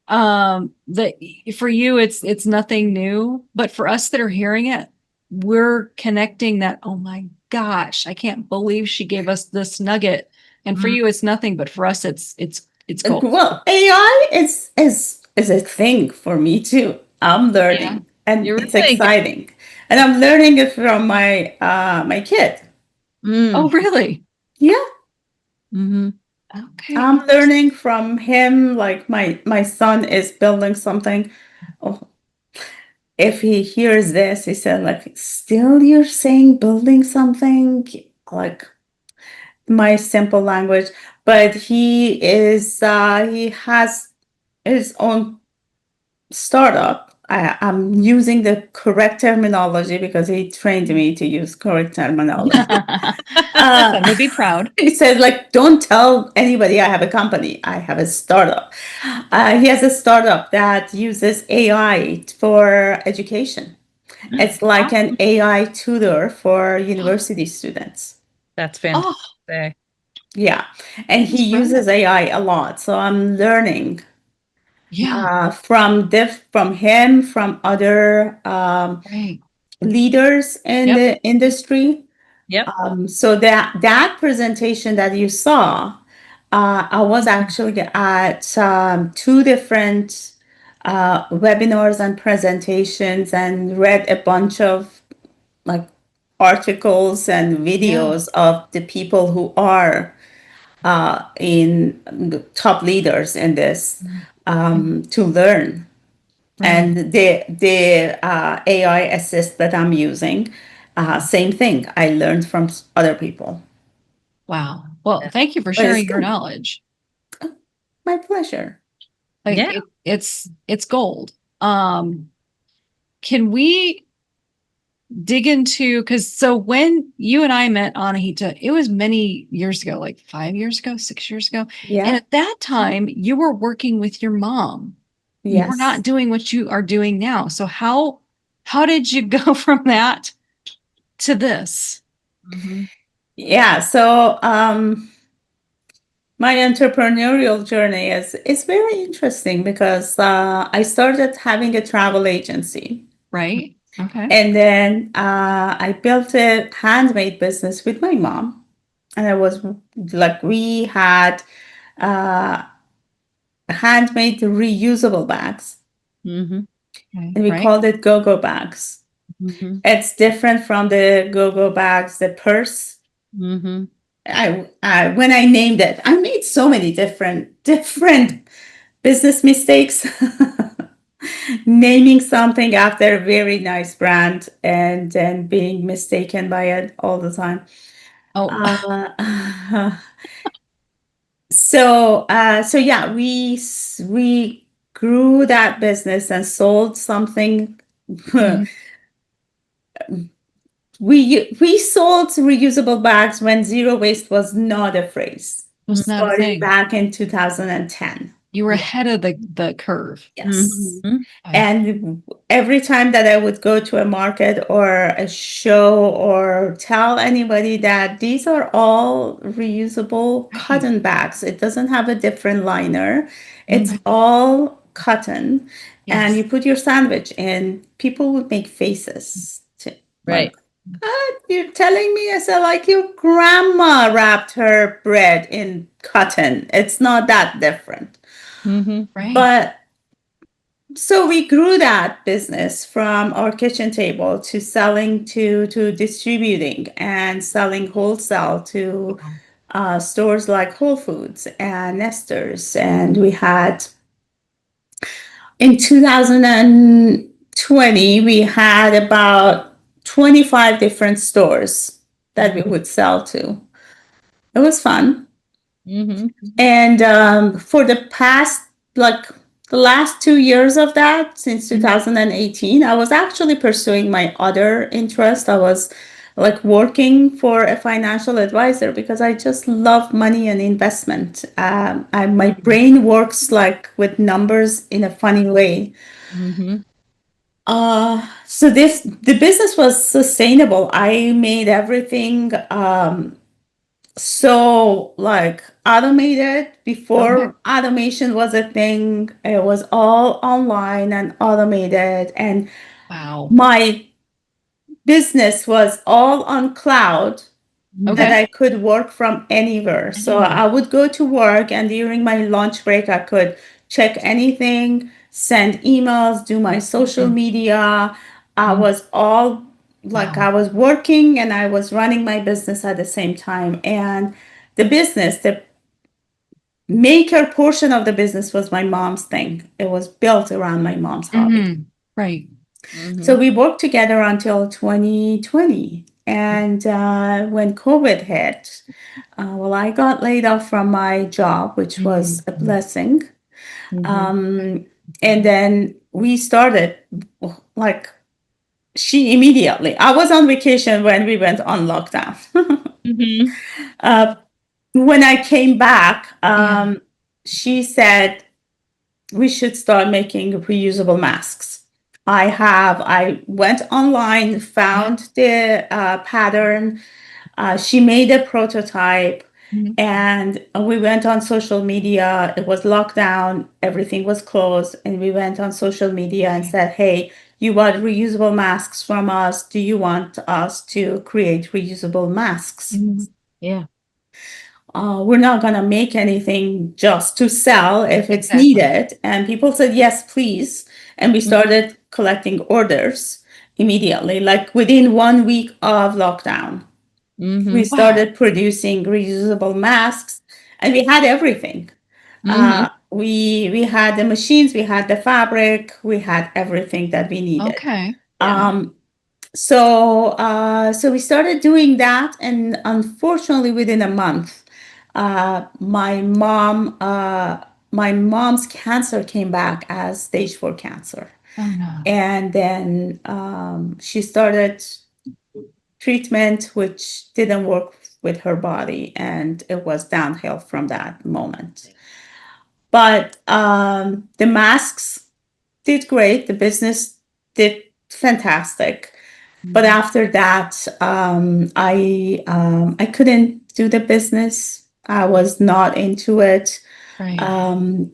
[SPEAKER 2] that for you it's nothing new, but for us that are hearing it, we're connecting that, oh my gosh, I can't believe she gave us this nugget. And for you it's nothing, but for us it's gold.
[SPEAKER 3] Well, AI is a thing for me too. I'm learning, and
[SPEAKER 1] You're
[SPEAKER 3] it's
[SPEAKER 1] really
[SPEAKER 3] exciting, and I'm learning it from my my kid.
[SPEAKER 2] Oh, really?
[SPEAKER 3] Yeah,
[SPEAKER 1] Mm-hmm.
[SPEAKER 2] Okay.
[SPEAKER 3] I'm learning from him. Like my son is building something. Oh, if he hears this, he said, like, still you're saying building something, like my simple language, but he has his own startup. I'm using the correct terminology because he trained me to use correct terminology.
[SPEAKER 2] Son would be proud.
[SPEAKER 3] He said, like, don't tell anybody I have a company. I have a startup. He has a startup that uses AI for education. It's like an AI tutor for university students.
[SPEAKER 1] That's
[SPEAKER 2] Oh,
[SPEAKER 1] fantastic.
[SPEAKER 3] Yeah. And he uses AI a lot. So I'm learning
[SPEAKER 2] yeah.
[SPEAKER 3] from him, from other
[SPEAKER 2] Right.
[SPEAKER 3] leaders in
[SPEAKER 2] Yep.
[SPEAKER 3] the industry.
[SPEAKER 1] Yep.
[SPEAKER 3] So that presentation that you saw, I was actually at 2 different webinars and presentations and read a bunch of like articles and videos of the people who are in the top leaders in this to learn. And the AI assist that I'm using, same thing. I learned from other people.
[SPEAKER 2] Wow. Well, thank you for
[SPEAKER 3] But it's
[SPEAKER 2] sharing your
[SPEAKER 3] good.
[SPEAKER 2] knowledge.
[SPEAKER 3] My pleasure.
[SPEAKER 2] Like
[SPEAKER 1] Yeah.
[SPEAKER 2] it's gold. Can we dig into because so when you and I met Anahita, it was many years ago, like 5 years ago, 6 years ago.
[SPEAKER 3] Yeah.
[SPEAKER 2] And at that time, you were working with your mom. You were
[SPEAKER 3] Yes.
[SPEAKER 2] not doing what you are doing now. So how did you go from that to this?
[SPEAKER 3] Yeah. So my entrepreneurial journey is very interesting because I started having a travel agency.
[SPEAKER 2] Right. Okay.
[SPEAKER 3] And then I built a handmade business with my mom. And I was like, we had handmade reusable bags.
[SPEAKER 1] Mhm.
[SPEAKER 3] and we
[SPEAKER 2] Right.
[SPEAKER 3] called it go-go bags.
[SPEAKER 1] Mhm.
[SPEAKER 3] It's different from the go-go bags, the purse.
[SPEAKER 1] Mhm.
[SPEAKER 3] I when I named it, I made so many different business mistakes. Naming something after a very nice brand and then being mistaken by it all the time.
[SPEAKER 2] Oh,
[SPEAKER 3] Uh, so yeah, we grew that business and sold something.
[SPEAKER 2] mhm.
[SPEAKER 3] We sold reusable bags when zero waste was not a phrase.
[SPEAKER 2] Was not a
[SPEAKER 3] Started
[SPEAKER 2] thing.
[SPEAKER 3] back in 2010.
[SPEAKER 2] You were
[SPEAKER 1] Yeah.
[SPEAKER 2] ahead of the curve.
[SPEAKER 3] Yes.
[SPEAKER 1] Mhm.
[SPEAKER 3] And every time that I would go to a market or a show or tell anybody that these are all reusable
[SPEAKER 2] Right.
[SPEAKER 3] cotton bags, it doesn't have a different liner, it's
[SPEAKER 1] Mhm.
[SPEAKER 2] Right.
[SPEAKER 3] all cotton, and you
[SPEAKER 2] Yes.
[SPEAKER 3] put your sandwich in, people would make faces like,
[SPEAKER 1] Right.
[SPEAKER 3] "What? You're telling me?" I said, like, your grandma wrapped her bread in cotton. It's not that different.
[SPEAKER 1] Mhm.
[SPEAKER 2] Right.
[SPEAKER 3] But so we grew that business from our kitchen table to selling to distributing and selling wholesale to
[SPEAKER 2] Wow.
[SPEAKER 3] stores like Whole Foods and Nesters. And we had in 2020 we had about 25 different stores that we would sell to. It was fun.
[SPEAKER 1] Mhm.
[SPEAKER 3] And for the past, like the last 2 years of that, since
[SPEAKER 2] Mhm.
[SPEAKER 3] 2018, I was actually pursuing my other interest. I was like working for a financial advisor because I just love money and investment. My brain works like with numbers in a funny way.
[SPEAKER 1] Mhm.
[SPEAKER 3] So the business was sustainable. I made everything so like automated
[SPEAKER 2] Okay.
[SPEAKER 3] before automation was a thing. It was all online and automated, and
[SPEAKER 2] Wow.
[SPEAKER 3] my business was all on cloud that
[SPEAKER 2] Okay.
[SPEAKER 3] I could work from anywhere. So
[SPEAKER 2] Anywhere.
[SPEAKER 3] I would go to work, and during my lunch break I could check anything, send emails, do my social
[SPEAKER 2] Mhm.
[SPEAKER 3] media. I
[SPEAKER 2] Mhm.
[SPEAKER 3] was all like,
[SPEAKER 2] Wow.
[SPEAKER 3] I was working and I was running my business at the same time. And the maker portion of the business was my mom's thing. It was built around my mom's hobby.
[SPEAKER 2] Mhm. Right.
[SPEAKER 3] So
[SPEAKER 1] Mhm.
[SPEAKER 3] we worked together until 2020. And when COVID hit, well, I got laid off from my job, which was a
[SPEAKER 2] Mhm.
[SPEAKER 3] blessing.
[SPEAKER 1] Mhm.
[SPEAKER 3] Um, and then we started, like, she immediately, I was on vacation when we went on lockdown.
[SPEAKER 1] Mhm.
[SPEAKER 3] uh, when I came back,
[SPEAKER 2] Yeah.
[SPEAKER 3] she said, we should start making reusable masks. I went online,
[SPEAKER 2] Yeah.
[SPEAKER 3] found the pattern. She made a prototype,
[SPEAKER 2] Mhm.
[SPEAKER 3] and we went on social media. It was lockdown, everything was closed, and we went on social media and
[SPEAKER 2] Okay.
[SPEAKER 3] said, hey, you want reusable masks from us? Do you want us to create reusable masks?
[SPEAKER 2] Mhm.
[SPEAKER 1] Yeah.
[SPEAKER 3] We're not going to make anything just to sell if it's
[SPEAKER 2] Exactly.
[SPEAKER 3] needed. And people said, yes, please. And we
[SPEAKER 1] Mhm.
[SPEAKER 3] started collecting orders immediately, like within 1 week of lockdown. We
[SPEAKER 1] Mhm.
[SPEAKER 2] Wow.
[SPEAKER 3] started producing reusable masks, and we had everything.
[SPEAKER 1] Mhm.
[SPEAKER 3] We had the machines, we had the fabric, we had everything that we needed.
[SPEAKER 2] Okay.
[SPEAKER 1] Yeah.
[SPEAKER 3] Um, so we started doing that, and unfortunately, within a month, my mom's cancer came back as stage 4 cancer,
[SPEAKER 2] Oh no.
[SPEAKER 3] and then she started treatment, which didn't work with her body, and it was downhill from that moment. But the masks did great. The business did fantastic. But
[SPEAKER 1] Mhm.
[SPEAKER 3] after that, I couldn't do the business. I was not into it,
[SPEAKER 2] Right.
[SPEAKER 3] um,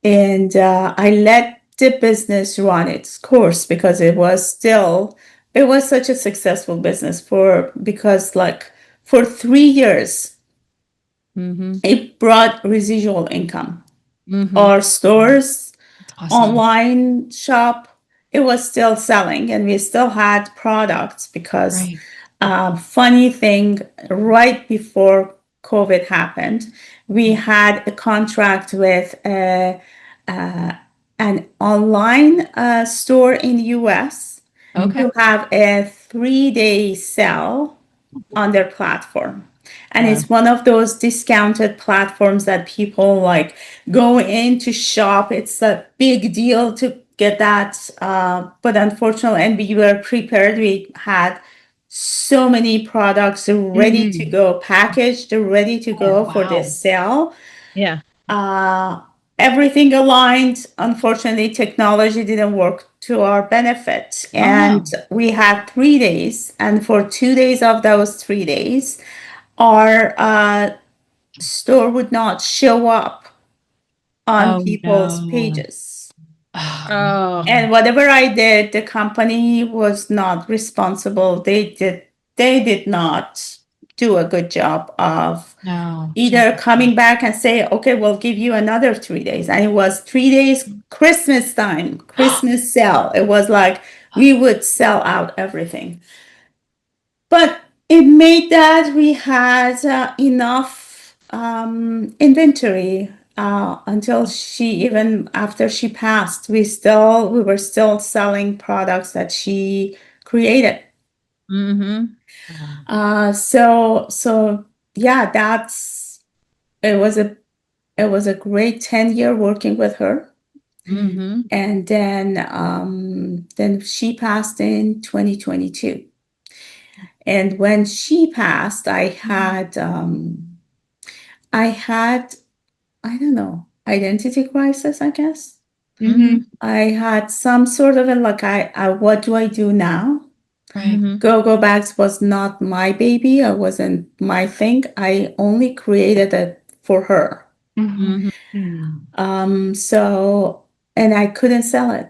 [SPEAKER 3] and I let the business run its course because it was such a successful business for because like for 3 years
[SPEAKER 1] Mhm.
[SPEAKER 3] it brought residual income.
[SPEAKER 1] Mhm.
[SPEAKER 3] Our stores,
[SPEAKER 2] Awesome.
[SPEAKER 3] online shop, it was still selling and we still had products because
[SPEAKER 2] Right.
[SPEAKER 3] funny thing, right before COVID happened, we had a contract with an online store in the US
[SPEAKER 2] Okay.
[SPEAKER 3] to have a 3-day sale on their platform. And
[SPEAKER 1] Wow.
[SPEAKER 3] it's one of those discounted platforms that people like go in to shop. It's a big deal to get that. But unfortunately, and we were prepared. We had so many products ready to go, packaged, ready to go for
[SPEAKER 2] Wow.
[SPEAKER 3] this sale.
[SPEAKER 1] Yeah.
[SPEAKER 3] Everything aligned. Unfortunately, technology didn't work to our benefit. And we had 3 days. And for 2 days of those 3 days, our store would not show up on
[SPEAKER 2] Oh,
[SPEAKER 3] people's
[SPEAKER 2] no.
[SPEAKER 3] pages.
[SPEAKER 1] Oh.
[SPEAKER 3] And whatever I did, the company was not responsible. They did not do a good job of
[SPEAKER 2] No.
[SPEAKER 3] either coming back and say, okay, we'll give you another 3 days. And it was 3 days, Christmas time, Christmas sale. It was like we would sell out everything. But it made that we had enough inventory until even after she passed, we were still selling products that she created.
[SPEAKER 1] Mm-hmm.
[SPEAKER 3] So yeah, it was a great 10-year working with her.
[SPEAKER 1] Mm-hmm.
[SPEAKER 3] And then she passed in 2022. And when she passed, I don't know, identity crisis, I guess.
[SPEAKER 2] Mhm.
[SPEAKER 3] I had some sort of what do I do now?
[SPEAKER 2] Right.
[SPEAKER 1] Mm-hmm.
[SPEAKER 3] Go bags was not my baby. It wasn't my thing. I only created it for her.
[SPEAKER 2] Mhm.
[SPEAKER 3] So, and I couldn't sell it.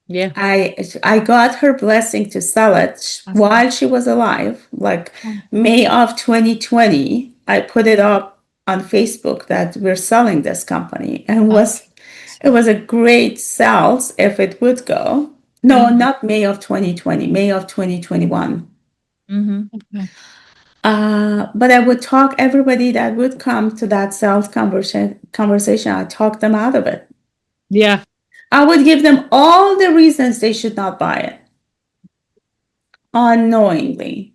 [SPEAKER 1] Yeah.
[SPEAKER 3] I got her blessing to sell it while she was alive. Like May of 2020, I put it up on Facebook that we're selling this company, and it was a great sales if it would go. No, not May of 2020, May of 2021.
[SPEAKER 1] Mm-hmm.
[SPEAKER 2] Okay.
[SPEAKER 3] But I would talk everybody that would come to that sales conversation. I talk them out of it.
[SPEAKER 1] Yeah.
[SPEAKER 3] I would give them all the reasons they should not buy it unknowingly.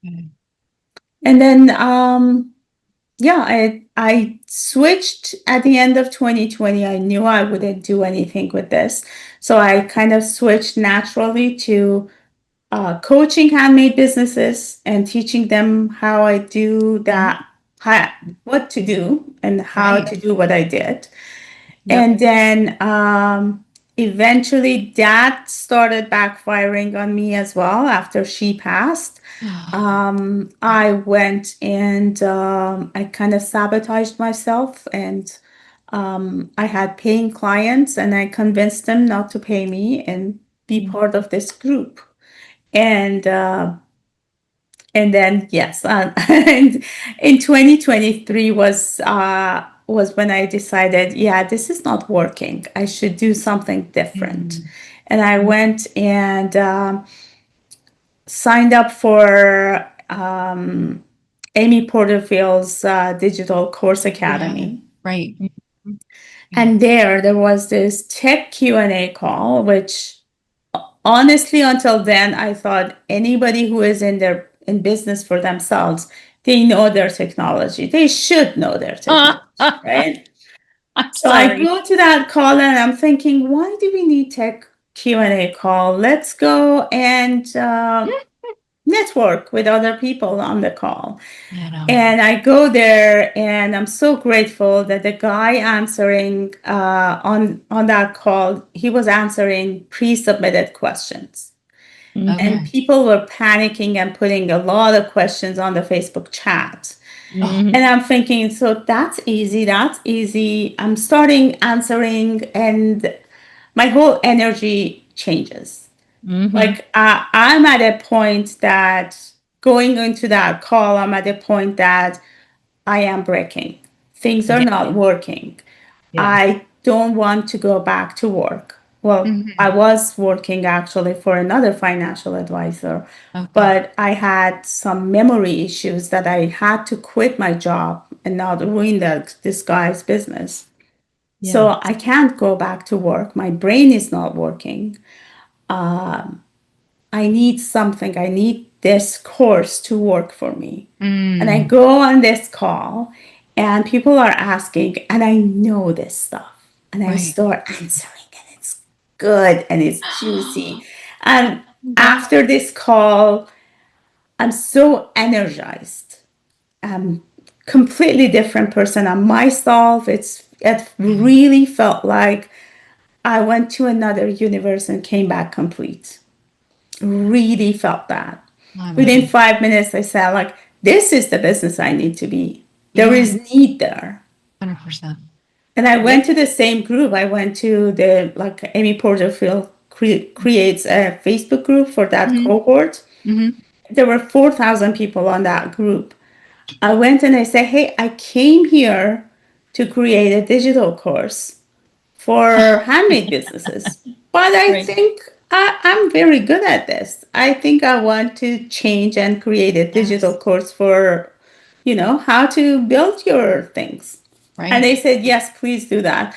[SPEAKER 2] Okay.
[SPEAKER 3] And then yeah, I switched at the end of 2020. I knew I wouldn't do anything with this. So I kind of switched naturally to coaching handmade businesses and teaching them how I do that, what to do and how to do what I did.
[SPEAKER 1] Yep.
[SPEAKER 3] And then eventually that started backfiring on me as well after she passed. I went and I kind of sabotaged myself, and I had paying clients and I convinced them not to pay me and be part of this group. And then yes, and in 2023 was when I decided, yeah, this is not working. I should do something different. And I went and signed up for Amy Porterfield's digital course academy.
[SPEAKER 2] Right.
[SPEAKER 3] And there was this tech Q&A call, which honestly, until then, I thought anybody who is in business for themselves, they know their technology. They should know their technology, right?
[SPEAKER 2] I'm
[SPEAKER 3] So I
[SPEAKER 2] sorry.
[SPEAKER 3] go to that call and I'm thinking, why do we need tech Q&A call? Let's go and network with other people on the call.
[SPEAKER 2] You know.
[SPEAKER 3] And I go there, and I'm so grateful that the guy answering on that call, he was answering pre-submitted questions. And people were panicking and putting a lot of questions on the Facebook chat.
[SPEAKER 1] Mm-hmm.
[SPEAKER 3] And I'm thinking, so that's easy. That's easy. I'm starting answering, and my whole energy changes.
[SPEAKER 1] Mm-hmm.
[SPEAKER 3] Like I'm at a point that going into that call, I'm at a point that I am breaking. Things are
[SPEAKER 1] Yeah.
[SPEAKER 3] not working.
[SPEAKER 1] Yeah.
[SPEAKER 3] I don't want to go back to work. Well, I was working actually for another financial advisor,
[SPEAKER 2] Okay.
[SPEAKER 3] but I had some memory issues that I had to quit my job and not ruin this guy's business. So I can't go back to work. My brain is not working. I need something. I need this course to work for me. And I go on this call, and people are asking, and I know this stuff. And I
[SPEAKER 2] Right.
[SPEAKER 3] start answering, and it's good and it's juicy. And after this call, I'm so energized. I'm completely different person. I'm myself. It really felt like I went to another universe and came back complete. Really felt that.
[SPEAKER 2] I love
[SPEAKER 3] Within
[SPEAKER 2] it.
[SPEAKER 3] 5 minutes, I said, like, this is the business I need to be. There
[SPEAKER 2] Yeah.
[SPEAKER 3] is need there.
[SPEAKER 2] 100%.
[SPEAKER 3] And I went to the same group. I went to the, like, Amy Porterfield creates a Facebook group for that cohort. There were 4,000 people on that group. I went and I said, hey, I came here to create a digital course for handmade businesses. But I think I'm very good at this. I think I want to change and create a digital course for, how to build your things.
[SPEAKER 2] Right.
[SPEAKER 3] And they said, yes, please do that.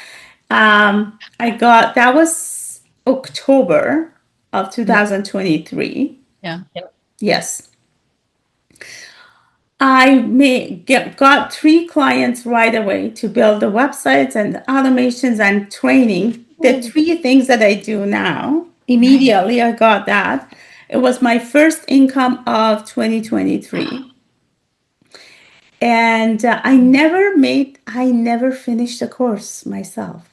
[SPEAKER 3] That was October of 2023.
[SPEAKER 2] Yeah.
[SPEAKER 3] Yes. Got 3 clients right away to build the websites and automations and training. The 3 things that I do now, immediately I got that. It was my first income of 2023. And I never finished the course myself.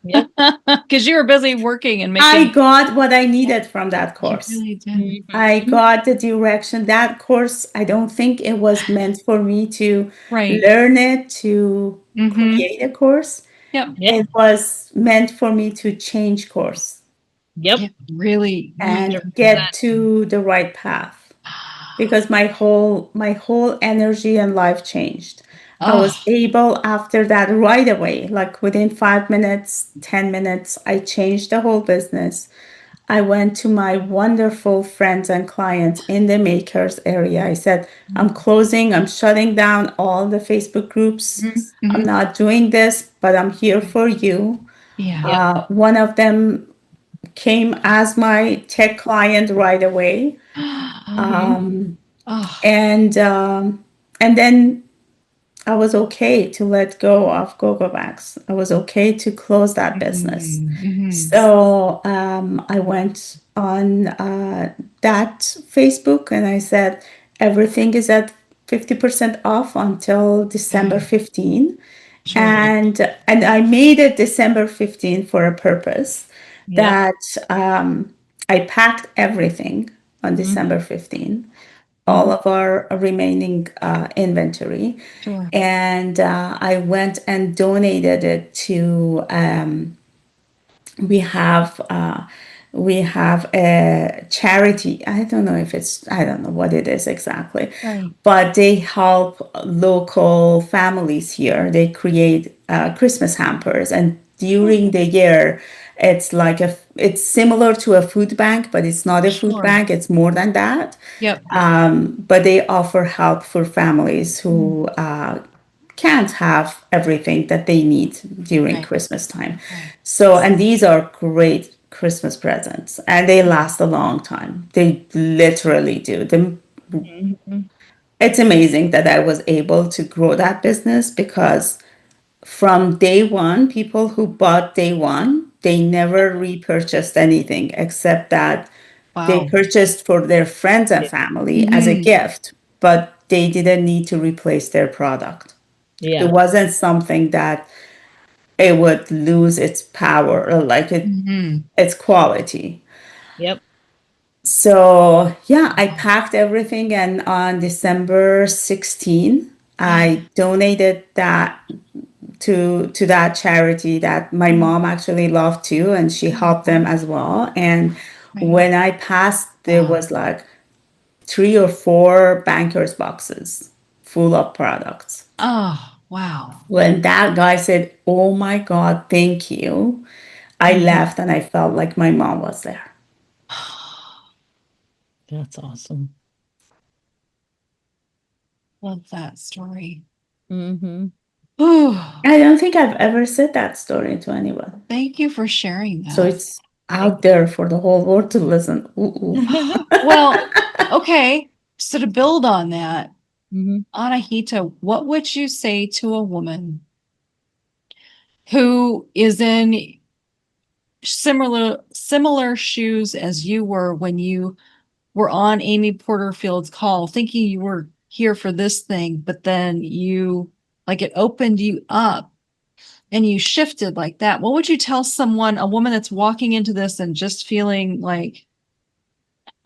[SPEAKER 2] Because you were busy working and
[SPEAKER 3] I
[SPEAKER 2] making.
[SPEAKER 3] got what I needed from that
[SPEAKER 2] You
[SPEAKER 3] course.
[SPEAKER 2] really did.
[SPEAKER 3] I got the direction. That course, I don't think it was meant for me to
[SPEAKER 2] Right.
[SPEAKER 3] learn it, to create a course.
[SPEAKER 2] Yep.
[SPEAKER 3] It was meant for me to change course
[SPEAKER 2] It really.
[SPEAKER 3] and get to the right path, because my whole energy and life changed. I was able after that right away, like within 5 minutes, 10 minutes, I changed the whole business. I went to my wonderful friends and clients in the makers area. I said, I'm closing, I'm shutting down all the Facebook groups. I'm not doing this, but I'm here for you.
[SPEAKER 2] Yeah.
[SPEAKER 3] One of them came as my tech client right away. And then I was okay to let go of GoGo Bags. I was okay to close that business. So I went on that Facebook and I said, everything is at 50% off until December 15. And I made it December 15 for a purpose that I packed everything on December 15, all of our remaining inventory.
[SPEAKER 2] Sure.
[SPEAKER 3] And I went and donated it to, we have a charity. I don't know what it is exactly,
[SPEAKER 2] Right.
[SPEAKER 3] but they help local families here. They create Christmas hampers, and during the year, it's similar to a food bank, but it's not a food bank. It's more than that.
[SPEAKER 2] Yep.
[SPEAKER 3] But they offer help for families who can't have everything that they need during Christmas time. So, and these are great Christmas presents, and they last a long time. They literally do. It's amazing that I was able to grow that business, because from day one, people who bought day one, they never repurchased anything except that they
[SPEAKER 2] Wow.
[SPEAKER 3] purchased for their friends and family as a gift, but they didn't need to replace their product. It wasn't something that it would lose its power or its quality.
[SPEAKER 1] Yep.
[SPEAKER 3] So yeah, I packed everything, and on December 16, I donated that to that charity that my mom actually loved too, and she helped them as well. And when I passed, there was like 3 or 4 bankers boxes full of products.
[SPEAKER 2] Oh, Wow.
[SPEAKER 3] When that guy said, "Oh my God, thank you," I left and I felt like my mom was there.
[SPEAKER 1] That's awesome.
[SPEAKER 2] Love that story.
[SPEAKER 1] Mm-hmm.
[SPEAKER 2] Oh,
[SPEAKER 3] I don't think I've ever said that story to anyone.
[SPEAKER 2] thank you for sharing
[SPEAKER 3] So
[SPEAKER 2] that.
[SPEAKER 3] it's out there for the whole world to listen. Ooh.
[SPEAKER 2] Well, okay. So to build on that,
[SPEAKER 1] Mm-hmm.
[SPEAKER 2] Anahita, what would you say to a woman who is in similar shoes as you were when you were on Amy Porterfield's call, thinking you were here for this thing, but then you like it opened you up and you shifted like that? What would you tell someone, a woman that's walking into this and just feeling like,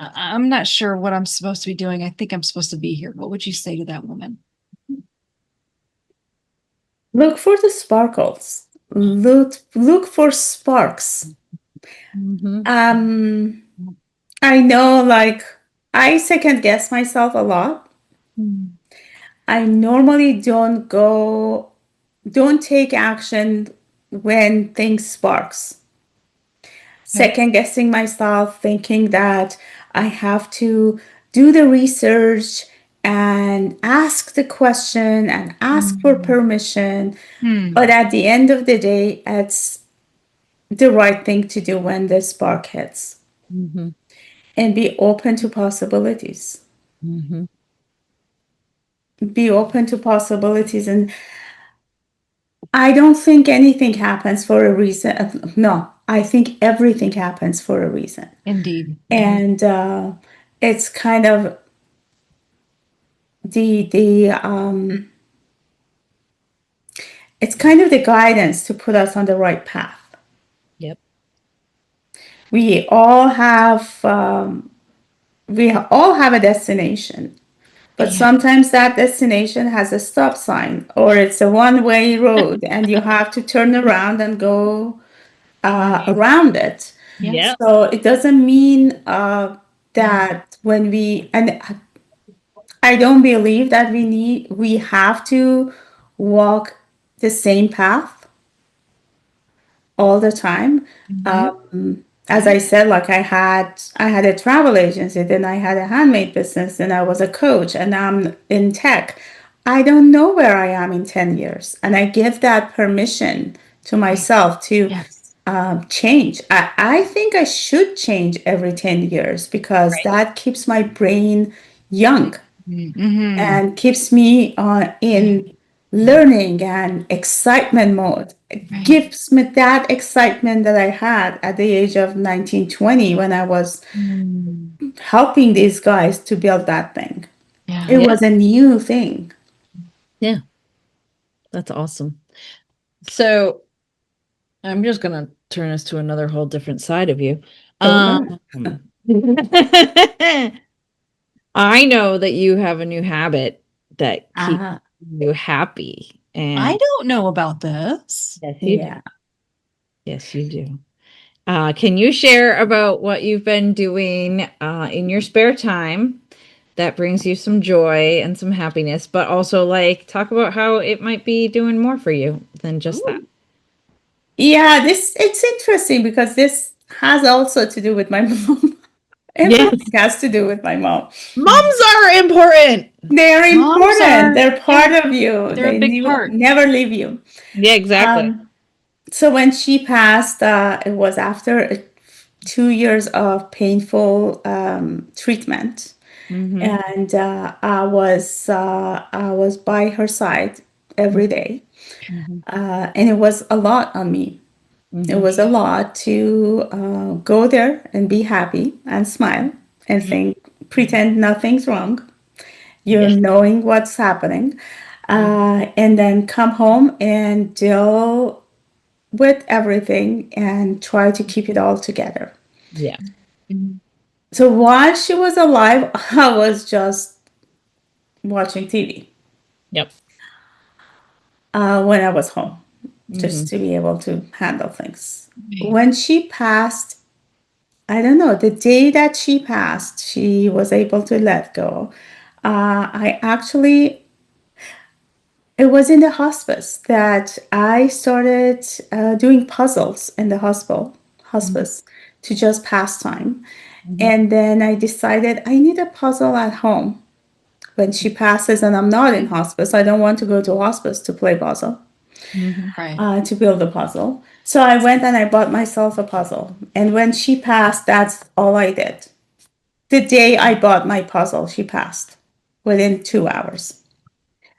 [SPEAKER 2] I'm not sure what I'm supposed to be doing. I think I'm supposed to be here. What would you say to that woman?
[SPEAKER 3] Look for the sparkles. Look for sparks.
[SPEAKER 1] Mm-hmm.
[SPEAKER 3] I know, like, I second guess myself a lot. I normally don't take action when things sparks. Second guessing myself, thinking that I have to do the research and ask the question and ask for permission. But at the end of the day, it's the right thing to do when the spark hits,
[SPEAKER 1] Mm-hmm.
[SPEAKER 3] and be open to possibilities.
[SPEAKER 1] Mm-hmm.
[SPEAKER 3] Be open to possibilities. And I don't think anything happens for a reason. No, I think everything happens for a reason.
[SPEAKER 2] Indeed.
[SPEAKER 3] And it's kind of the it's kind of the guidance to put us on the right path.
[SPEAKER 1] Yep.
[SPEAKER 3] We all have a destination, but
[SPEAKER 2] Yeah.
[SPEAKER 3] sometimes that destination has a stop sign or it's a one-way road, and you have to turn around and go around it.
[SPEAKER 2] Yes.
[SPEAKER 3] So it doesn't mean that when we, and I don't believe that we have to walk the same path all the time. As I said, like I had a travel agency, then I had a handmade business, then I was a coach, and now I'm in tech. I don't know where I am in 10 years. And I give that permission to myself to
[SPEAKER 2] Yes.
[SPEAKER 3] change. I think I should change every 10 years because that keeps my brain young and keeps me in learning and excitement mode. It gives me that excitement that I had at the age of 19, 20 when I was helping these guys to build that thing.
[SPEAKER 2] Yeah.
[SPEAKER 3] It was a new thing.
[SPEAKER 1] Yeah. That's awesome. So I'm just gonna turn us to another whole different side of you.
[SPEAKER 3] Okay.
[SPEAKER 1] I know that you have a new habit that keeps
[SPEAKER 3] Ah,
[SPEAKER 1] you happy.
[SPEAKER 2] I
[SPEAKER 1] And
[SPEAKER 2] don't know about this.
[SPEAKER 1] yes, you do.
[SPEAKER 3] yeah.
[SPEAKER 1] Yes, you do. Can you share about what you've been doing in your spare time that brings you some joy and some happiness, but also like talk about how it might be doing more for you than just that?
[SPEAKER 3] Yeah, this it's interesting because this has also to do with my mom.
[SPEAKER 1] Yes.
[SPEAKER 3] Everything has to do with my mom.
[SPEAKER 1] Moms are important.
[SPEAKER 3] They're
[SPEAKER 2] Moms
[SPEAKER 3] important.
[SPEAKER 2] are,
[SPEAKER 3] They're part of you.
[SPEAKER 2] they're a
[SPEAKER 3] They
[SPEAKER 2] big part.
[SPEAKER 3] never leave you.
[SPEAKER 1] Yeah, exactly.
[SPEAKER 3] So when she passed, it was after 2 years of painful treatment,
[SPEAKER 1] Mm-hmm.
[SPEAKER 3] and I was by her side every day,
[SPEAKER 1] Mm-hmm.
[SPEAKER 3] and it was a lot on me. It
[SPEAKER 1] Mm-hmm.
[SPEAKER 3] was a lot to go there and be happy and smile and think, pretend nothing's wrong. You're
[SPEAKER 1] Yes.
[SPEAKER 3] knowing what's happening, and then come home and deal with everything and try to keep it all together.
[SPEAKER 1] Yeah.
[SPEAKER 3] So while she was alive, I was just watching TV
[SPEAKER 1] Yep.
[SPEAKER 3] when I was home,
[SPEAKER 1] Mm-hmm.
[SPEAKER 3] just to be able to handle things. When she passed, I don't know, the day that she passed, she was able to let go. I actually, it was in the hospice that I started doing puzzles in the hospice to just pass time. And then I decided I need a puzzle at home when she passes and I'm not in hospice. I don't want to go to hospice to play puzzle,
[SPEAKER 2] Right.
[SPEAKER 3] to build a puzzle. So I went and I bought myself a puzzle. And when she passed, that's all I did. The day I bought my puzzle, she passed within 2 hours.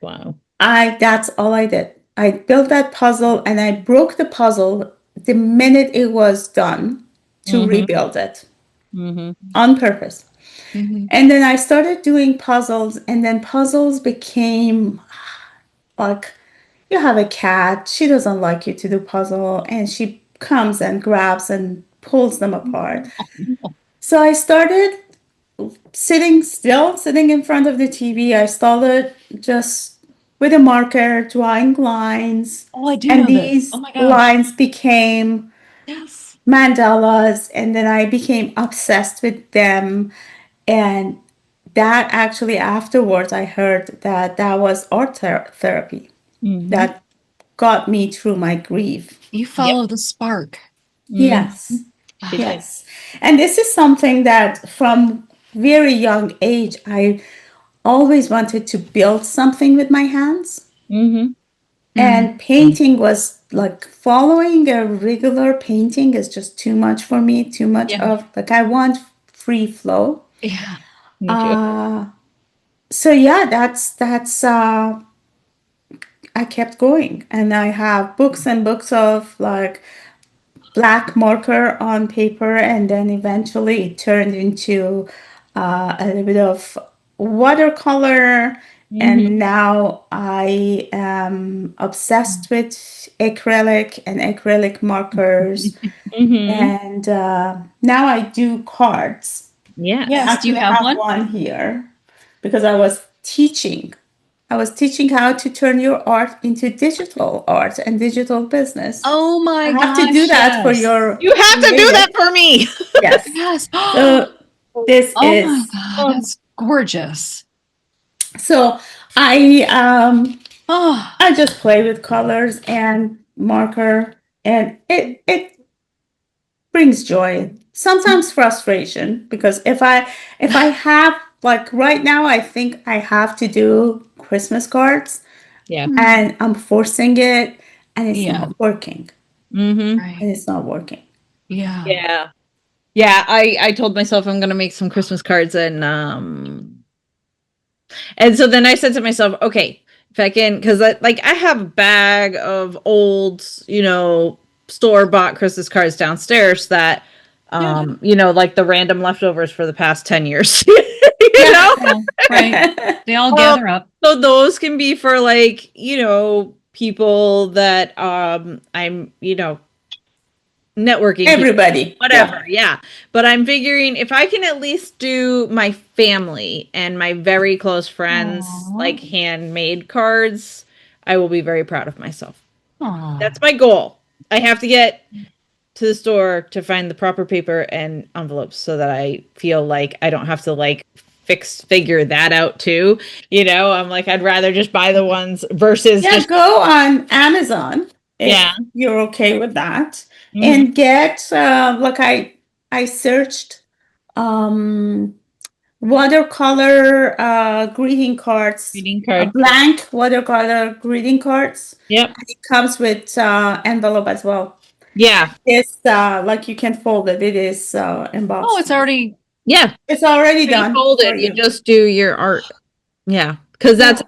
[SPEAKER 1] Wow.
[SPEAKER 3] That's all I did. I built that puzzle and I broke the puzzle the minute it was done to rebuild it on purpose. And then I started doing puzzles, and then puzzles became like, you have a cat, she doesn't like you to do puzzle, and she comes and grabs and pulls them apart. So I started sitting in front of the TV. I started just with a marker drawing lines.
[SPEAKER 2] Oh, I do
[SPEAKER 3] And
[SPEAKER 2] know this.
[SPEAKER 3] these
[SPEAKER 2] Oh my gosh.
[SPEAKER 3] lines became
[SPEAKER 2] Yes.
[SPEAKER 3] mandalas, and then I became obsessed with them. And that actually afterwards, I heard that that was art therapy that got me through my grief.
[SPEAKER 2] You follow the spark.
[SPEAKER 3] Yes.
[SPEAKER 1] She did.
[SPEAKER 3] Yes. And this is something that from very young age, I always wanted to build something with my hands. And painting was like following a regular painting is just too much for me, too much
[SPEAKER 2] Yeah.
[SPEAKER 3] of like I want free flow.
[SPEAKER 2] Yeah.
[SPEAKER 1] Me too.
[SPEAKER 3] So yeah, that's I kept going, and I have books and books of like black marker on paper, and then eventually it turned into a little bit of watercolor. And now I am obsessed with acrylic and acrylic markers. And now I do cards.
[SPEAKER 1] Yeah.
[SPEAKER 2] Yes. Do you
[SPEAKER 3] Actually, I
[SPEAKER 2] have
[SPEAKER 3] have
[SPEAKER 2] one?
[SPEAKER 3] here because I was teaching. I was teaching how to turn your art into digital art and digital business.
[SPEAKER 2] Oh my
[SPEAKER 3] I have
[SPEAKER 2] gosh.
[SPEAKER 3] to do that for
[SPEAKER 2] yes.
[SPEAKER 3] your
[SPEAKER 1] You have to do
[SPEAKER 3] creative.
[SPEAKER 1] that for me.
[SPEAKER 3] Yes.
[SPEAKER 2] Yes.
[SPEAKER 3] So this
[SPEAKER 2] Oh my
[SPEAKER 3] is
[SPEAKER 2] God. That's gorgeous.
[SPEAKER 3] so
[SPEAKER 2] Oh,
[SPEAKER 3] I just play with colors and marker, and it brings joy. Sometimes frustration, because if I have like right now, I think I have to do Christmas cards
[SPEAKER 1] Yeah.
[SPEAKER 3] and I'm forcing it, and it's
[SPEAKER 2] Yeah.
[SPEAKER 3] not working.
[SPEAKER 1] Mm-hmm.
[SPEAKER 2] right.
[SPEAKER 3] And it's not working.
[SPEAKER 2] Yeah.
[SPEAKER 1] Yeah. Yeah. I told myself I'm gonna make some Christmas cards, and so then I said to myself, okay, if I can, because I have a bag of old, store bought Christmas cards downstairs that, like the random leftovers for the past 10 years.
[SPEAKER 2] Yeah. Right. They all gather up.
[SPEAKER 1] So those can be for people that I'm, networking people,
[SPEAKER 3] Everybody.
[SPEAKER 1] whatever. Yeah. But I'm figuring if I can at least do my family and my very close friends
[SPEAKER 2] Aw.
[SPEAKER 1] like handmade cards, I will be very proud of myself.
[SPEAKER 2] Aw.
[SPEAKER 1] That's my goal. I have to get to the store to find the proper paper and envelopes so that I feel like I don't have to figure that out too. I'm like, I'd rather just buy the ones versus
[SPEAKER 3] Yeah,
[SPEAKER 1] just
[SPEAKER 3] go on Amazon if
[SPEAKER 1] Yeah.
[SPEAKER 3] you're okay with that,
[SPEAKER 1] Mhm.
[SPEAKER 3] and get like I searched watercolor greeting cards,
[SPEAKER 1] greeting card.
[SPEAKER 3] blank watercolor greeting cards.
[SPEAKER 1] Yep.
[SPEAKER 3] It comes with envelope as well.
[SPEAKER 1] Yeah.
[SPEAKER 3] It's like you can fold it. It is embossed.
[SPEAKER 2] Oh, it's already.
[SPEAKER 1] Yeah.
[SPEAKER 3] It's already done for
[SPEAKER 1] Folded. You
[SPEAKER 3] you.
[SPEAKER 1] just do your art. Yeah. Because that's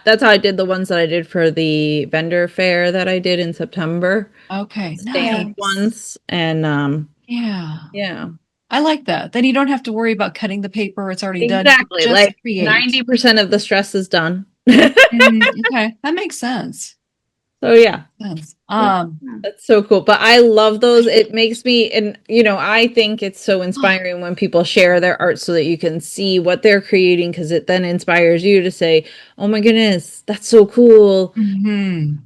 [SPEAKER 1] that's how I did the ones that I did for the vendor fair that I did in September.
[SPEAKER 2] Okay.
[SPEAKER 1] Stamped
[SPEAKER 2] Nice.
[SPEAKER 1] ones. And
[SPEAKER 2] Yeah.
[SPEAKER 1] yeah.
[SPEAKER 2] I like that. Then you don't have to worry about cutting the paper. It's already done.
[SPEAKER 1] Exactly.
[SPEAKER 2] Just
[SPEAKER 1] Like
[SPEAKER 2] create.
[SPEAKER 1] 90% of the stress is done.
[SPEAKER 2] Okay. That makes sense.
[SPEAKER 1] So yeah.
[SPEAKER 2] Sense.
[SPEAKER 1] That's so cool. But I love those. It makes me, and I think it's so inspiring when people share their art so that you can see what they're creating, because it then inspires you to say, oh my goodness, that's so cool.
[SPEAKER 2] Mhm.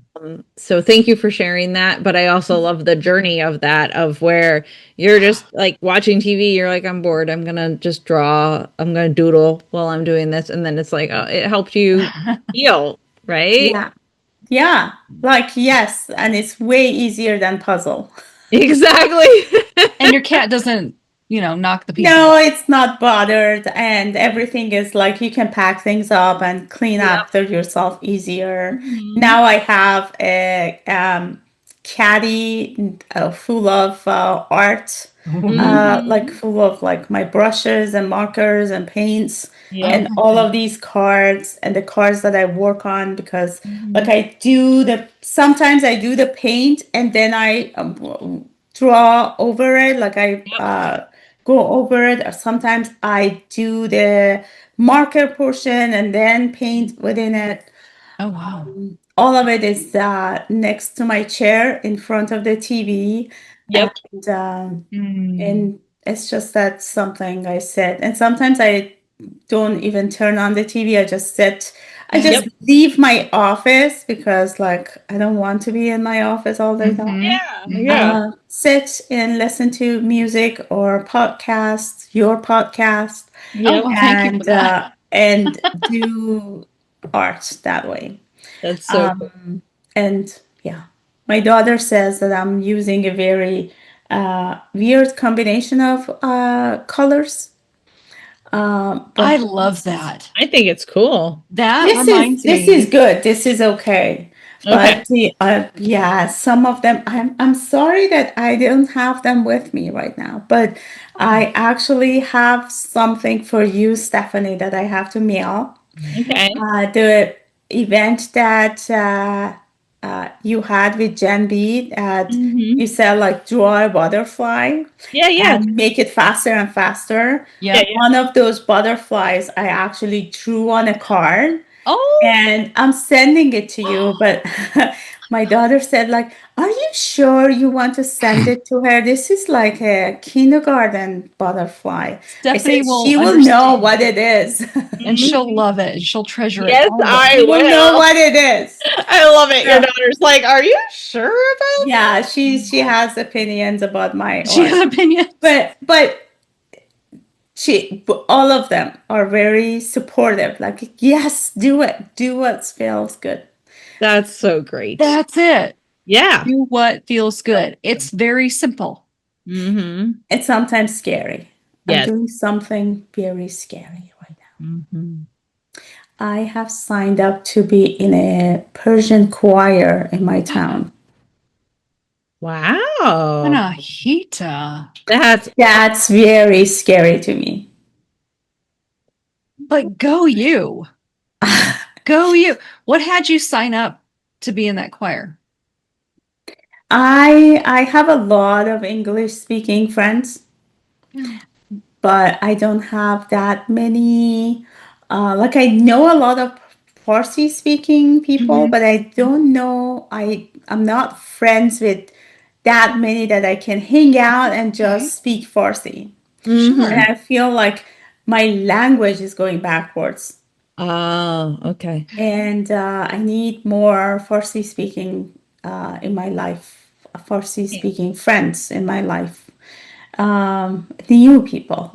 [SPEAKER 1] So thank you for sharing that. But I also love the journey of that, of where you're just like watching TV, you're like, I'm bored, I'm gonna just draw, I'm gonna doodle while I'm doing this. And then it's like, oh, it helped you heal, right?
[SPEAKER 3] Yeah. Yeah. Like, yes. And it's way easier than puzzle.
[SPEAKER 1] Exactly.
[SPEAKER 2] And your cat doesn't, knock the pieces
[SPEAKER 3] No,
[SPEAKER 2] off.
[SPEAKER 3] it's not bothered, and everything is like you can pack things up and clean
[SPEAKER 1] Yep.
[SPEAKER 3] after yourself easier.
[SPEAKER 1] Mhm.
[SPEAKER 3] Now I have a caddy full of art, like
[SPEAKER 1] Mhm.
[SPEAKER 3] full of like my brushes and markers and paints
[SPEAKER 1] Yep.
[SPEAKER 3] and
[SPEAKER 2] Okay.
[SPEAKER 3] all of these cards and the cards that I work on because like
[SPEAKER 1] Mhm.
[SPEAKER 3] I do sometimes I do the paint and then I draw over it like I
[SPEAKER 1] Yep.
[SPEAKER 3] go over it or sometimes I do the marker portion and then paint within it.
[SPEAKER 2] Oh, wow.
[SPEAKER 3] All of it is next to my chair in front of the TV,
[SPEAKER 1] Yep.
[SPEAKER 2] Mm.
[SPEAKER 3] and it's just that something I said. And sometimes I don't even turn on the TV. I just sit. I
[SPEAKER 2] Yeah.
[SPEAKER 3] just
[SPEAKER 1] Yep.
[SPEAKER 3] leave my office because like I don't want to be in my office all the time.
[SPEAKER 1] Yeah.
[SPEAKER 2] Mhm.
[SPEAKER 1] Yeah.
[SPEAKER 3] Sit and listen to music or podcast, your podcast,
[SPEAKER 2] Oh,
[SPEAKER 1] Yep.
[SPEAKER 2] well, thank you for that.
[SPEAKER 3] and do art that way.
[SPEAKER 1] That's so cool.
[SPEAKER 3] And yeah, my daughter says that I'm using a very weird combination of colors.
[SPEAKER 2] I
[SPEAKER 3] But
[SPEAKER 2] love that.
[SPEAKER 1] I think it's cool.
[SPEAKER 2] That reminds
[SPEAKER 3] this is
[SPEAKER 2] me.
[SPEAKER 3] good. This is okay.
[SPEAKER 1] Okay.
[SPEAKER 3] But yeah, some of them I'm sorry that I don't have them with me right now. But I actually have something for you, Stephanie, that I have to mail.
[SPEAKER 1] Okay.
[SPEAKER 3] The event that you had with Gen B that you
[SPEAKER 1] Mhm.
[SPEAKER 3] said like draw a butterfly
[SPEAKER 1] Yeah, yeah.
[SPEAKER 3] and make it faster and faster.
[SPEAKER 1] Yeah,
[SPEAKER 2] Yep.
[SPEAKER 1] yeah.
[SPEAKER 3] One of those butterflies I actually drew on a card
[SPEAKER 1] Oh,
[SPEAKER 3] and I'm sending it to you, but my daughter said like, "Are you sure you want to send it to her? This is like a kindergarten butterfly." I
[SPEAKER 2] Stephanie
[SPEAKER 3] said,
[SPEAKER 2] will
[SPEAKER 3] "She will know
[SPEAKER 2] understand
[SPEAKER 3] what it is."
[SPEAKER 2] and
[SPEAKER 1] mhm.
[SPEAKER 2] she'll love it. She'll treasure it
[SPEAKER 1] Yes, I
[SPEAKER 3] She
[SPEAKER 2] always.
[SPEAKER 3] will know
[SPEAKER 1] will.
[SPEAKER 3] what it is.
[SPEAKER 1] I love it. Your
[SPEAKER 3] So,
[SPEAKER 1] daughter's like, "Are you sure about
[SPEAKER 3] yeah,
[SPEAKER 1] that?"
[SPEAKER 3] she has opinions about my
[SPEAKER 2] She has
[SPEAKER 3] art,
[SPEAKER 2] opinions.
[SPEAKER 3] but all of them are very supportive. Like, yes, do it, do what feels good.
[SPEAKER 1] That's so great.
[SPEAKER 2] That's it.
[SPEAKER 1] Yeah.
[SPEAKER 2] Do what feels good. It's very simple.
[SPEAKER 1] Mhm.
[SPEAKER 3] It's sometimes scary. I'm
[SPEAKER 1] Yes.
[SPEAKER 3] doing something very scary right now.
[SPEAKER 1] Mhm.
[SPEAKER 3] I have signed up to be in a Persian choir in my town.
[SPEAKER 1] Wow.
[SPEAKER 2] Anahita.
[SPEAKER 1] That's
[SPEAKER 3] That's very scary to me.
[SPEAKER 2] But go you. Go you. What had you sign up to be in that choir?
[SPEAKER 3] I have a lot of English speaking friends, but I don't have that many. Like I know a lot of Farsi speaking people,
[SPEAKER 2] Mhm.
[SPEAKER 3] but I don't know. I'm not friends with that many that I can hang out and
[SPEAKER 2] Okay.
[SPEAKER 3] just speak Farsi. And
[SPEAKER 2] Sure.
[SPEAKER 1] mhm.
[SPEAKER 3] I feel like my language is going backwards.
[SPEAKER 1] Oh, okay.
[SPEAKER 3] And I need more Farsi speaking in my life, Farsi
[SPEAKER 1] Yeah.
[SPEAKER 3] speaking friends in my life, new people.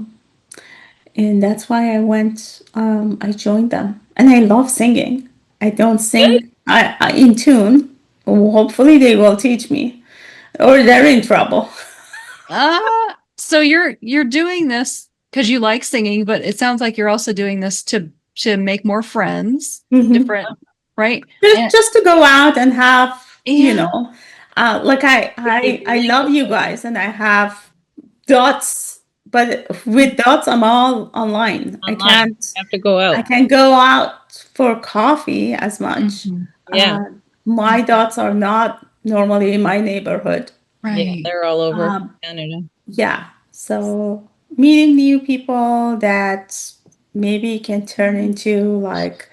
[SPEAKER 3] And that's why I joined them. And I love singing. I don't
[SPEAKER 1] Good.
[SPEAKER 3] sing in tune. Hopefully, they will teach me, or they're in trouble.
[SPEAKER 2] So you're doing this because you like singing, but it sounds like you're also doing this to make more friends,
[SPEAKER 3] Mhm.
[SPEAKER 2] different, right?
[SPEAKER 3] just
[SPEAKER 2] And
[SPEAKER 3] just to go out and have
[SPEAKER 2] yeah,
[SPEAKER 3] like I love you guys and I have dots, but with dots I'm all online. I
[SPEAKER 1] Online.
[SPEAKER 3] can't
[SPEAKER 1] Have to go
[SPEAKER 3] I
[SPEAKER 1] out.
[SPEAKER 3] can go out for coffee as much.
[SPEAKER 2] mhm,
[SPEAKER 1] Yeah.
[SPEAKER 3] My dots are not normally in my neighborhood.
[SPEAKER 1] Yeah.
[SPEAKER 2] right.
[SPEAKER 1] They're all over
[SPEAKER 3] um
[SPEAKER 1] Canada.
[SPEAKER 3] yeah, so meeting new people that maybe can turn into like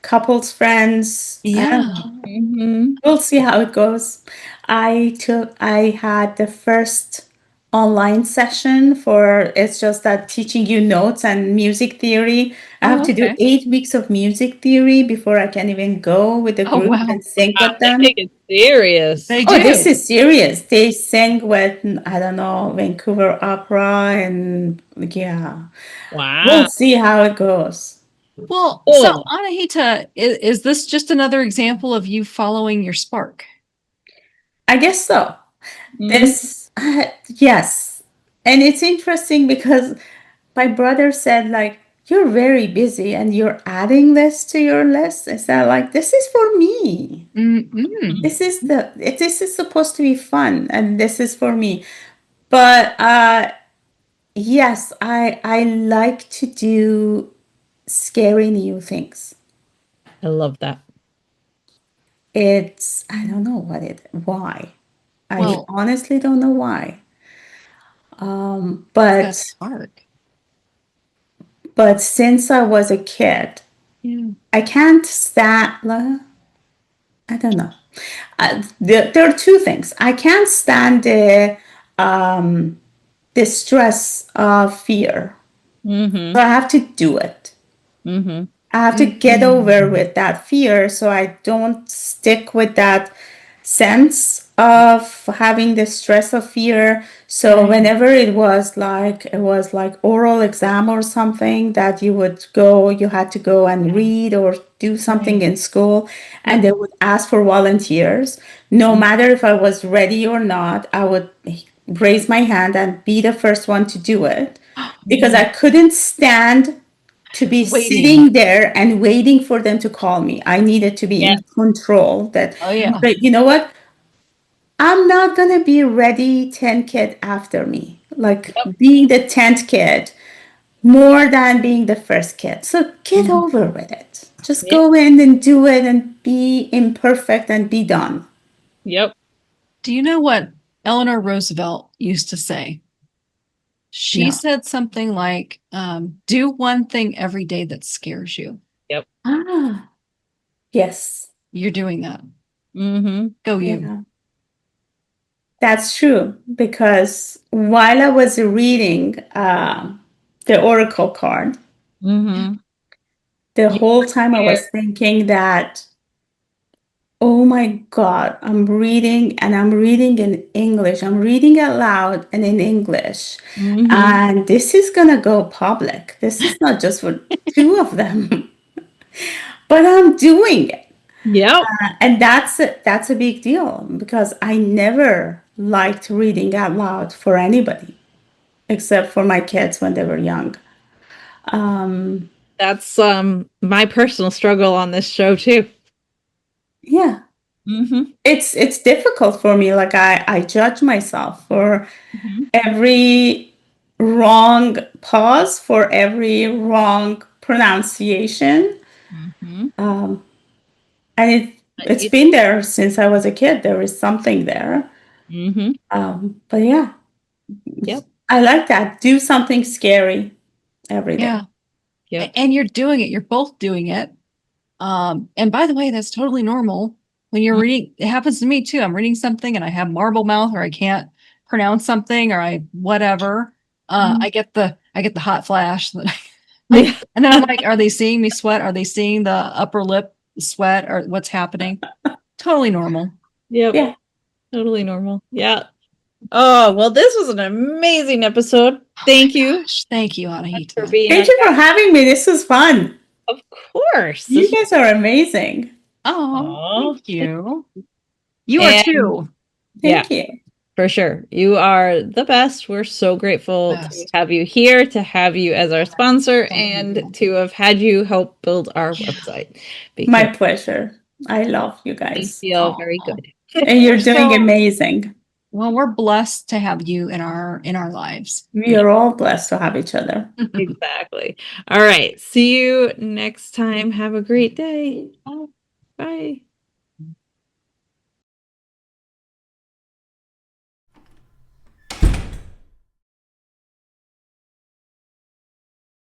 [SPEAKER 3] couples friends, I don't
[SPEAKER 2] Yeah.
[SPEAKER 3] know.
[SPEAKER 1] Mhm.
[SPEAKER 3] We'll see how it goes. I had the first online session for it's just that teaching you notes and music theory. I have
[SPEAKER 2] Oh,
[SPEAKER 3] to do
[SPEAKER 2] okay.
[SPEAKER 3] 8 weeks of music theory before I can even go with the
[SPEAKER 2] Oh,
[SPEAKER 3] group
[SPEAKER 2] wow.
[SPEAKER 3] and sing
[SPEAKER 1] Wow,
[SPEAKER 3] with
[SPEAKER 1] they
[SPEAKER 3] them.
[SPEAKER 1] take it serious.
[SPEAKER 2] They
[SPEAKER 3] Oh, this
[SPEAKER 2] do.
[SPEAKER 3] is serious. They sing with, I don't know, Vancouver Opera and yeah. We'll
[SPEAKER 1] Wow.
[SPEAKER 3] see how it goes.
[SPEAKER 2] Well, so
[SPEAKER 1] Oh,
[SPEAKER 2] Anahita, is this just another example of you following your spark?
[SPEAKER 3] I guess so.
[SPEAKER 1] mhm.
[SPEAKER 3] This, yes. And it's interesting because my brother said, like, you're very busy and you're adding this to your list. I said, like, this is for me.
[SPEAKER 2] Mm-mm.
[SPEAKER 3] This is supposed to be fun and this is for me. But yes, I like to do scary new things.
[SPEAKER 1] I love that.
[SPEAKER 3] It's I don't know why. I
[SPEAKER 2] Well,
[SPEAKER 3] honestly don't know why.
[SPEAKER 2] that
[SPEAKER 3] But
[SPEAKER 2] spark.
[SPEAKER 3] since I was a kid,
[SPEAKER 2] Yeah.
[SPEAKER 3] I can't stand. I don't know. There are two things. I can't stand the stress of fear.
[SPEAKER 1] Mm-hmm.
[SPEAKER 3] So I have to do it.
[SPEAKER 1] Mm-hmm.
[SPEAKER 3] I have to get
[SPEAKER 2] Mm-mm.
[SPEAKER 3] over with that fear so I don't stick with that sense of having the stress of fear. So
[SPEAKER 2] Right.
[SPEAKER 3] whenever it was like oral exam or something that you had to go and read or do something
[SPEAKER 2] Right.
[SPEAKER 3] in school, and
[SPEAKER 2] Yep.
[SPEAKER 3] they would ask for volunteers. No matter if I was ready or not, I would raise my hand and be the first one to do it because I couldn't stand to be
[SPEAKER 2] Waiting.
[SPEAKER 3] sitting there and waiting for them to call me. I needed to be
[SPEAKER 1] Yeah.
[SPEAKER 3] in control. That,
[SPEAKER 2] Oh yeah.
[SPEAKER 3] but you know what? I'm not gonna be ready 10 kid after me. Like
[SPEAKER 1] Yep.
[SPEAKER 3] being the 10th kid more than being the first kid. So get
[SPEAKER 2] Mhm.
[SPEAKER 3] over with it. Just
[SPEAKER 1] Yep.
[SPEAKER 3] go in and do it and be imperfect and be done.
[SPEAKER 1] Yep.
[SPEAKER 2] Do you know what Eleanor Roosevelt used to say? She
[SPEAKER 3] No.
[SPEAKER 2] said something like, do one thing every day that scares you.
[SPEAKER 1] Yep.
[SPEAKER 3] Ah, yes.
[SPEAKER 2] You're doing that.
[SPEAKER 1] Mm-hmm.
[SPEAKER 2] Go you.
[SPEAKER 3] Yeah. That's true because while I was reading the oracle card,
[SPEAKER 1] Mm-hmm.
[SPEAKER 3] the
[SPEAKER 1] You
[SPEAKER 3] whole
[SPEAKER 1] were
[SPEAKER 3] time I
[SPEAKER 1] scared.
[SPEAKER 3] was thinking that, oh my God, I'm reading in English. I'm reading out loud and in English.
[SPEAKER 1] Mm-hmm.
[SPEAKER 3] And this is gonna go public. This is not just for two of them, but I'm doing it.
[SPEAKER 1] Yep.
[SPEAKER 3] And that's a big deal because I never liked reading out loud for anybody except for my kids when they were young. Um,
[SPEAKER 1] That's my personal struggle on this show too.
[SPEAKER 3] yeah,
[SPEAKER 1] Mm-hmm.
[SPEAKER 3] it's difficult for me. Like I judge myself for
[SPEAKER 1] Mm-hmm.
[SPEAKER 3] every wrong pause, for every wrong pronunciation.
[SPEAKER 1] Mm-hmm.
[SPEAKER 3] Um, and
[SPEAKER 1] But
[SPEAKER 3] it's been there since I was a kid. There is something there.
[SPEAKER 1] mm-hmm.
[SPEAKER 3] But yeah,
[SPEAKER 1] Yep.
[SPEAKER 3] I like that. Do something scary every day.
[SPEAKER 2] Yeah.
[SPEAKER 1] Yep.
[SPEAKER 2] And you're doing it. You're both doing it. And by the way, that's totally normal. When you're reading, it happens to me too. I'm reading something and I have marble mouth or I can't pronounce something or I whatever. I get the hot flash that
[SPEAKER 1] Yeah.
[SPEAKER 2] and then I'm like, are they seeing me sweat? Are they seeing the upper lip sweat or what's happening? Totally normal.
[SPEAKER 1] Yep.
[SPEAKER 3] Yeah.
[SPEAKER 1] Totally normal. Yeah. Oh, well, this was an amazing episode. Thank you
[SPEAKER 2] Gosh, thank you,
[SPEAKER 1] for
[SPEAKER 2] Anahita.
[SPEAKER 1] being our
[SPEAKER 3] Thank you for
[SPEAKER 1] guest.
[SPEAKER 3] having me. This was fun.
[SPEAKER 1] Of course.
[SPEAKER 3] You
[SPEAKER 1] This
[SPEAKER 3] guys are amazing.
[SPEAKER 2] Oh,
[SPEAKER 1] was
[SPEAKER 2] thank you. You are
[SPEAKER 1] and
[SPEAKER 2] too.
[SPEAKER 1] yeah,
[SPEAKER 3] Thank you.
[SPEAKER 1] for sure. You are the best. We're so grateful to
[SPEAKER 2] Best.
[SPEAKER 1] have you here, to have you as our sponsor, and to have had you help build our
[SPEAKER 2] Yeah.
[SPEAKER 1] website
[SPEAKER 3] My
[SPEAKER 1] because
[SPEAKER 3] pleasure. I love you
[SPEAKER 1] we
[SPEAKER 3] guys.
[SPEAKER 1] feel
[SPEAKER 2] Oh,
[SPEAKER 1] very good.
[SPEAKER 3] And you're
[SPEAKER 2] we're
[SPEAKER 3] doing
[SPEAKER 2] so
[SPEAKER 3] amazing.
[SPEAKER 2] well, we're blessed to have you in our lives.
[SPEAKER 3] We are all blessed to have each other.
[SPEAKER 1] Exactly. All right. See you next time. Have a great day. Bye.